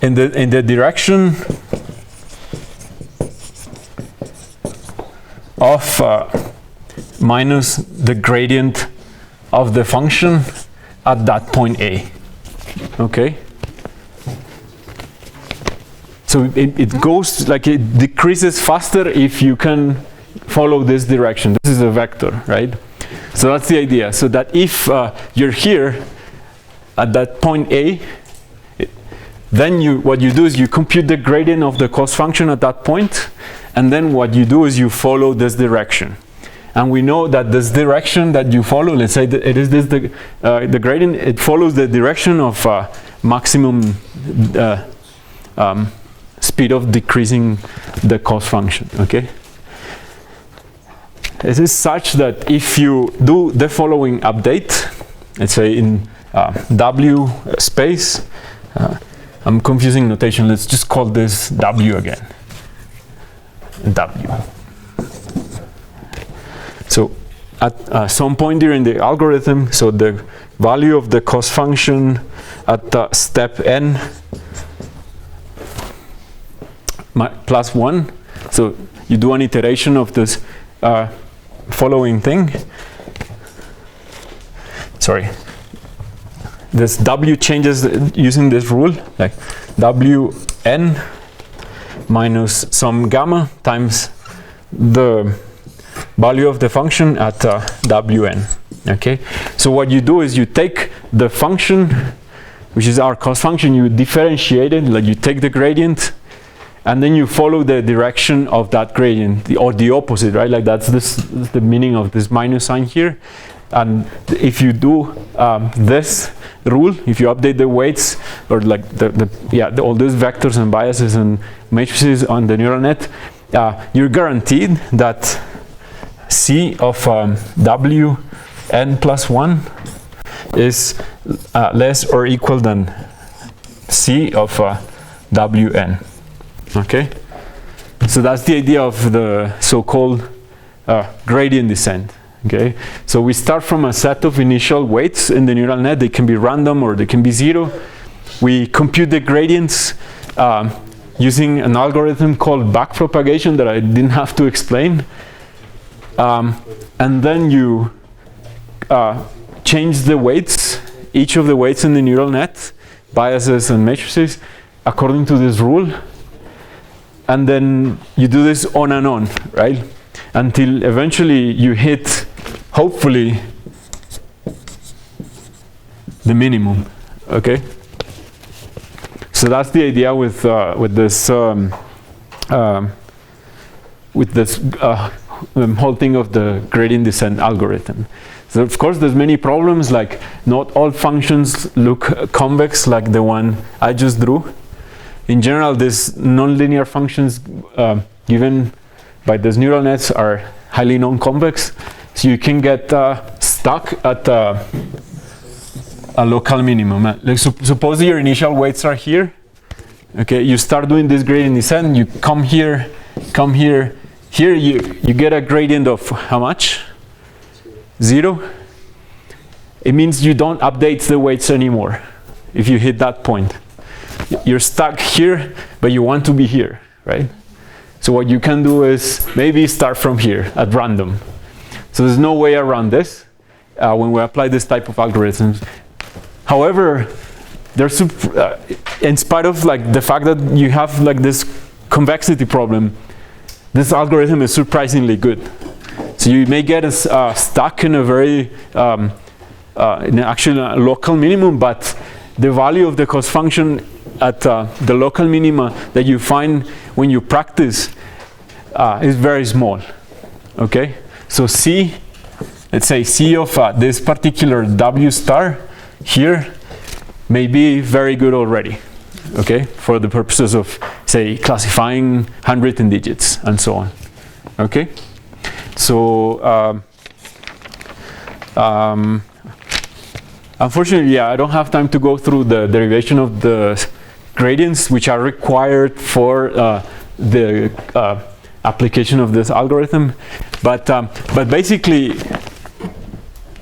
in the direction of minus the gradient of the function at that point A. Okay. So it goes, like, it decreases faster if you can follow this direction. This is a vector, right? So that's the idea. So that if you're here at that point A, then what you do is you compute the gradient of the cost function at that point, and then what you do is you follow this direction. And we know that this direction that you follow, let's say that it is this the gradient, it follows the direction of maximum speed of decreasing the cost function. Okay. This is such that if you do the following update, let's say in W space, I'm confusing notation, let's just call this W again. W. So at some point during the algorithm, so the value of the cost function at step n plus 1, so you do an iteration of this following thing. Sorry, this W changes using this rule, like Wn minus some gamma times the value of the function at Wn. Okay, so what you do is you take the function, which is our cost function, you differentiate it, like you take the gradient, and then you follow the direction of that gradient, or the opposite, right? Like that's the meaning of this minus sign here. And if you do this rule, if you update the weights, or like all these vectors and biases and matrices on the neural net, you're guaranteed that C of Wn plus 1 is less or equal than C of Wn. Okay, so that's the idea of the so-called gradient descent. Okay, so we start from a set of initial weights in the neural net. They can be random or they can be 0. We compute the gradients using an algorithm called backpropagation that I didn't have to explain. And then you change the weights, each of the weights in the neural net, biases and matrices, according to this rule. And then you do this on and on, right? Until eventually you hit, hopefully, the okay? So that's the idea with this whole thing of the gradient descent algorithm. So of course there's many problems, like not all functions look convex like the one I just drew. In general, these nonlinear functions given by these neural nets are highly non-convex, so you can get stuck at a local minimum. Like suppose your initial weights are here. Okay, you start doing this gradient descent, you come here, here you get a gradient of how much? 0. It means you don't update the weights anymore if you hit that point. You're stuck here, but you want to be here, right? So what you can do is maybe start from here at random. So there's no way around this when we apply this type of algorithms. However, there's in spite of like the fact that you have like this convexity problem, this algorithm is surprisingly good. So you may get stuck in a very in actually a local minimum, but the value of the cost function at the local minima that you find when you practice is very small. Okay, so C, let's say C of this particular W star here may be very good already. Okay, for the purposes of say classifying handwritten digits and so on. Okay, so unfortunately, yeah, I don't have time to go through the derivation of the gradients which are required for the application of this algorithm, but basically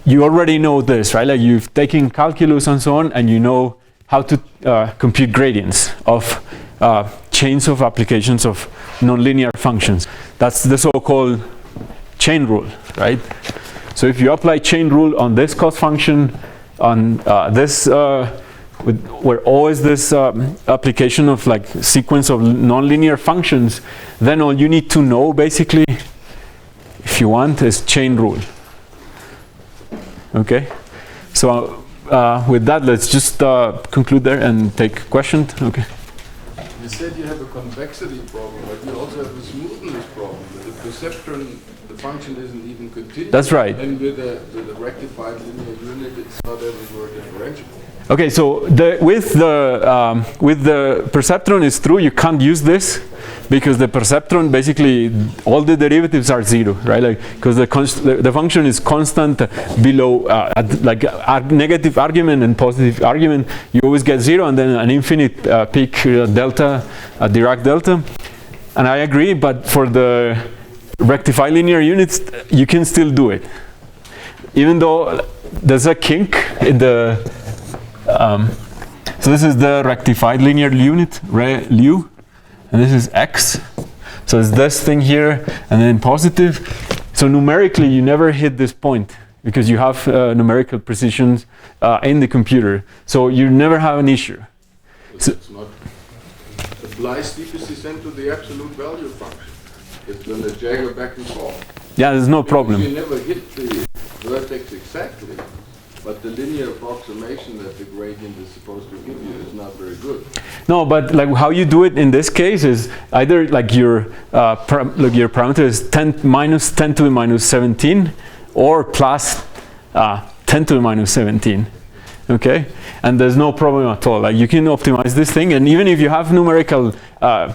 you already know this, right? Like you've taken calculus and so on, and you know how to compute gradients of chains of applications of nonlinear functions. That's the so-called chain rule, right? So if you apply chain rule on this cost function, on this where always this application of like sequence of nonlinear functions, then all you need to know basically, if you want, is chain rule. Okay, so with that, let's just conclude there and take questions. Okay. You said you have a convexity problem, but you also have a smoothness problem. With the perceptron, the function isn't even continuous. That's right. And with the rectified linear unit, it's not everywhere differentiable. Okay, so with the perceptron, it's true you can't use this because the perceptron basically all the derivatives are 0, right? Like because the function is constant below like negative argument and positive argument, you always get 0, and then an infinite peak delta, Dirac delta. And I agree, but for the rectified linear units, you can still do it, even though there's a kink in the. So this is the rectified linear unit, LU, and this is x. So it's this thing here, and then positive. So numerically, you never hit this point because you have numerical precisions in the computer. So you never have an issue. So it's not applies steepest descent to the absolute value function. It's going to jagger back and forth. Yeah, there's no problem. You never hit the vertex exactly. But the linear approximation that the gradient is supposed to give you is not very good. No, but like how you do it in this case is either like your parameter is minus 10 to the minus 17 or plus 10 to the minus 17. Okay, and there's no problem at all. Like you can optimize this thing, and even if you have numerical, I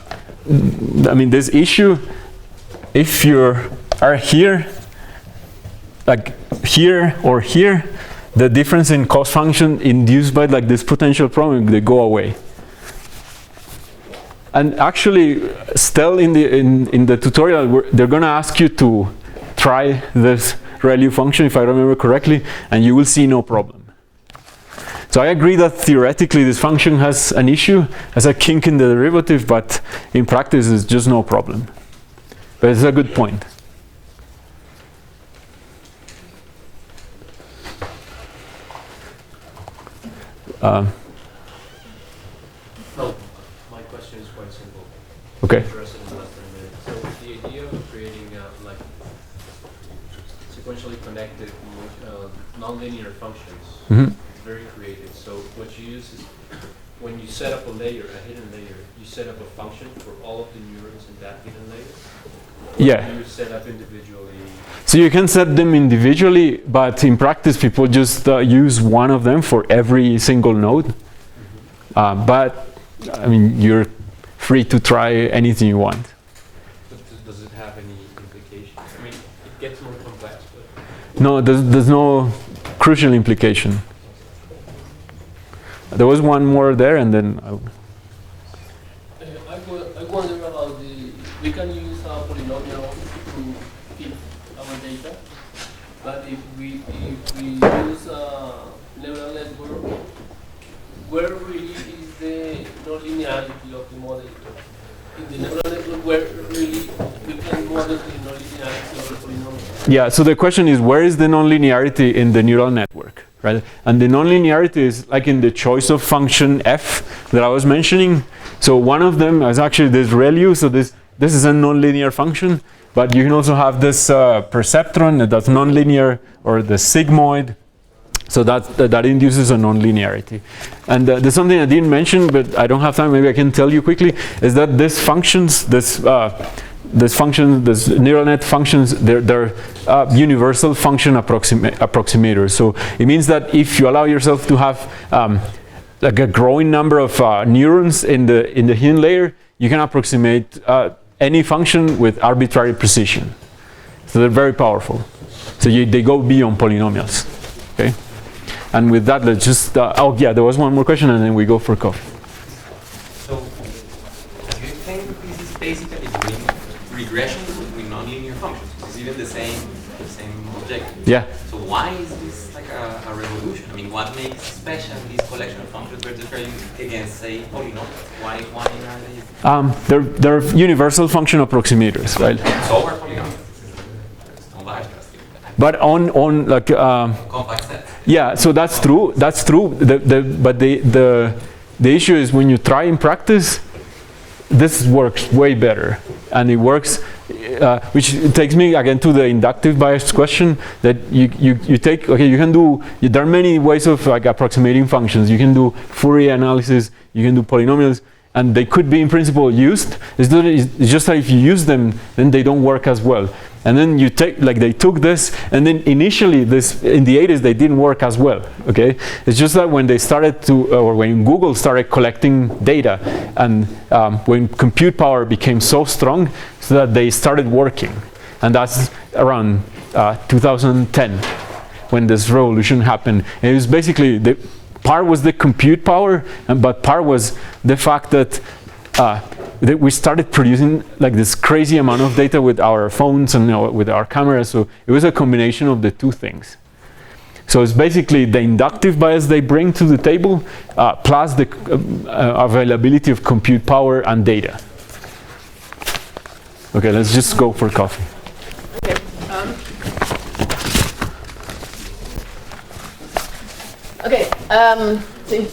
mean, this issue, if you are here, like here or here, the difference in cost function induced by like this potential problem, they go away. And actually, still in the tutorial, they're going to ask you to try this ReLU function, if I remember correctly, and you will see no problem. So I agree that theoretically this function has an issue, has a kink in the derivative, but in practice it's just no problem. But it's a good point. No, my question is quite simple. Okay. Address it in less than a minute. So the idea of creating like sequentially connected nonlinear functions is very creative. So what you use is when you set up a layer, a hidden layer, you set up a function for all of the neurons in that hidden layer? Yeah. You set up individually. So you can set them individually, but in practice, people just use one of them for every single node. But I mean, you're free to try anything you want. But does it have any implications? I mean, it gets more complex, but No, there's no crucial implication. There was one more there, and then I wonder about we can use a polynomial to fit our data, but if we use a neural network, where really is the nonlinearity of the model? In the neural network, where really we can model the nonlinearity of the polynomial? yeah. So the question is, where is the nonlinearity in the neural network, right? And the nonlinearity is like in the choice of function f that I was mentioning. So one of them is actually this ReLU. So this is a nonlinear function, but you can also have this perceptron that's nonlinear, or the sigmoid. So that induces a nonlinearity. And there's something I didn't mention, but I don't have time. Maybe I can tell you quickly. Is that these functions, this neural net functions, they're universal function approximators. So it means that if you allow yourself to have like a growing number of neurons in the hidden layer, you can approximate any function with arbitrary precision. So they're very powerful. So they go beyond polynomials. Okay. And with that, let's just, oh yeah, there was one more question, and then we go for coffee. So, do you think this is basically doing regression between nonlinear functions? It's even the same objective. Yeah. So why is this like a revolution? I mean, what makes special this collection of functions we're describing against, say, polynomials? Why are they? They're universal function approximators, right? So are polynomials. But on like compact set. Yeah, so that's true. That's true. But the issue is when you try in practice, this works way better, and it works. Which takes me again to the inductive bias question that you take. Okay, you can do. There are many ways of like approximating functions. You can do Fourier analysis. You can do polynomials, and they could be in principle used. It's just that if you use them, then they don't work as well. And then you take, like they took this, and then initially this, in the 80s, they didn't work as well, okay? It's just that when they started to, or when Google started collecting data, and when compute power became so strong, so that they started working. And that's around 2010, when this revolution happened. And it was basically, part was the compute power, but part was the fact that we started producing like this crazy amount of data with our phones and with our cameras. So it was a combination of the two things. So it's basically the inductive bias they bring to the table plus the availability of compute power and data. Okay, let's just go for coffee. Okay. See.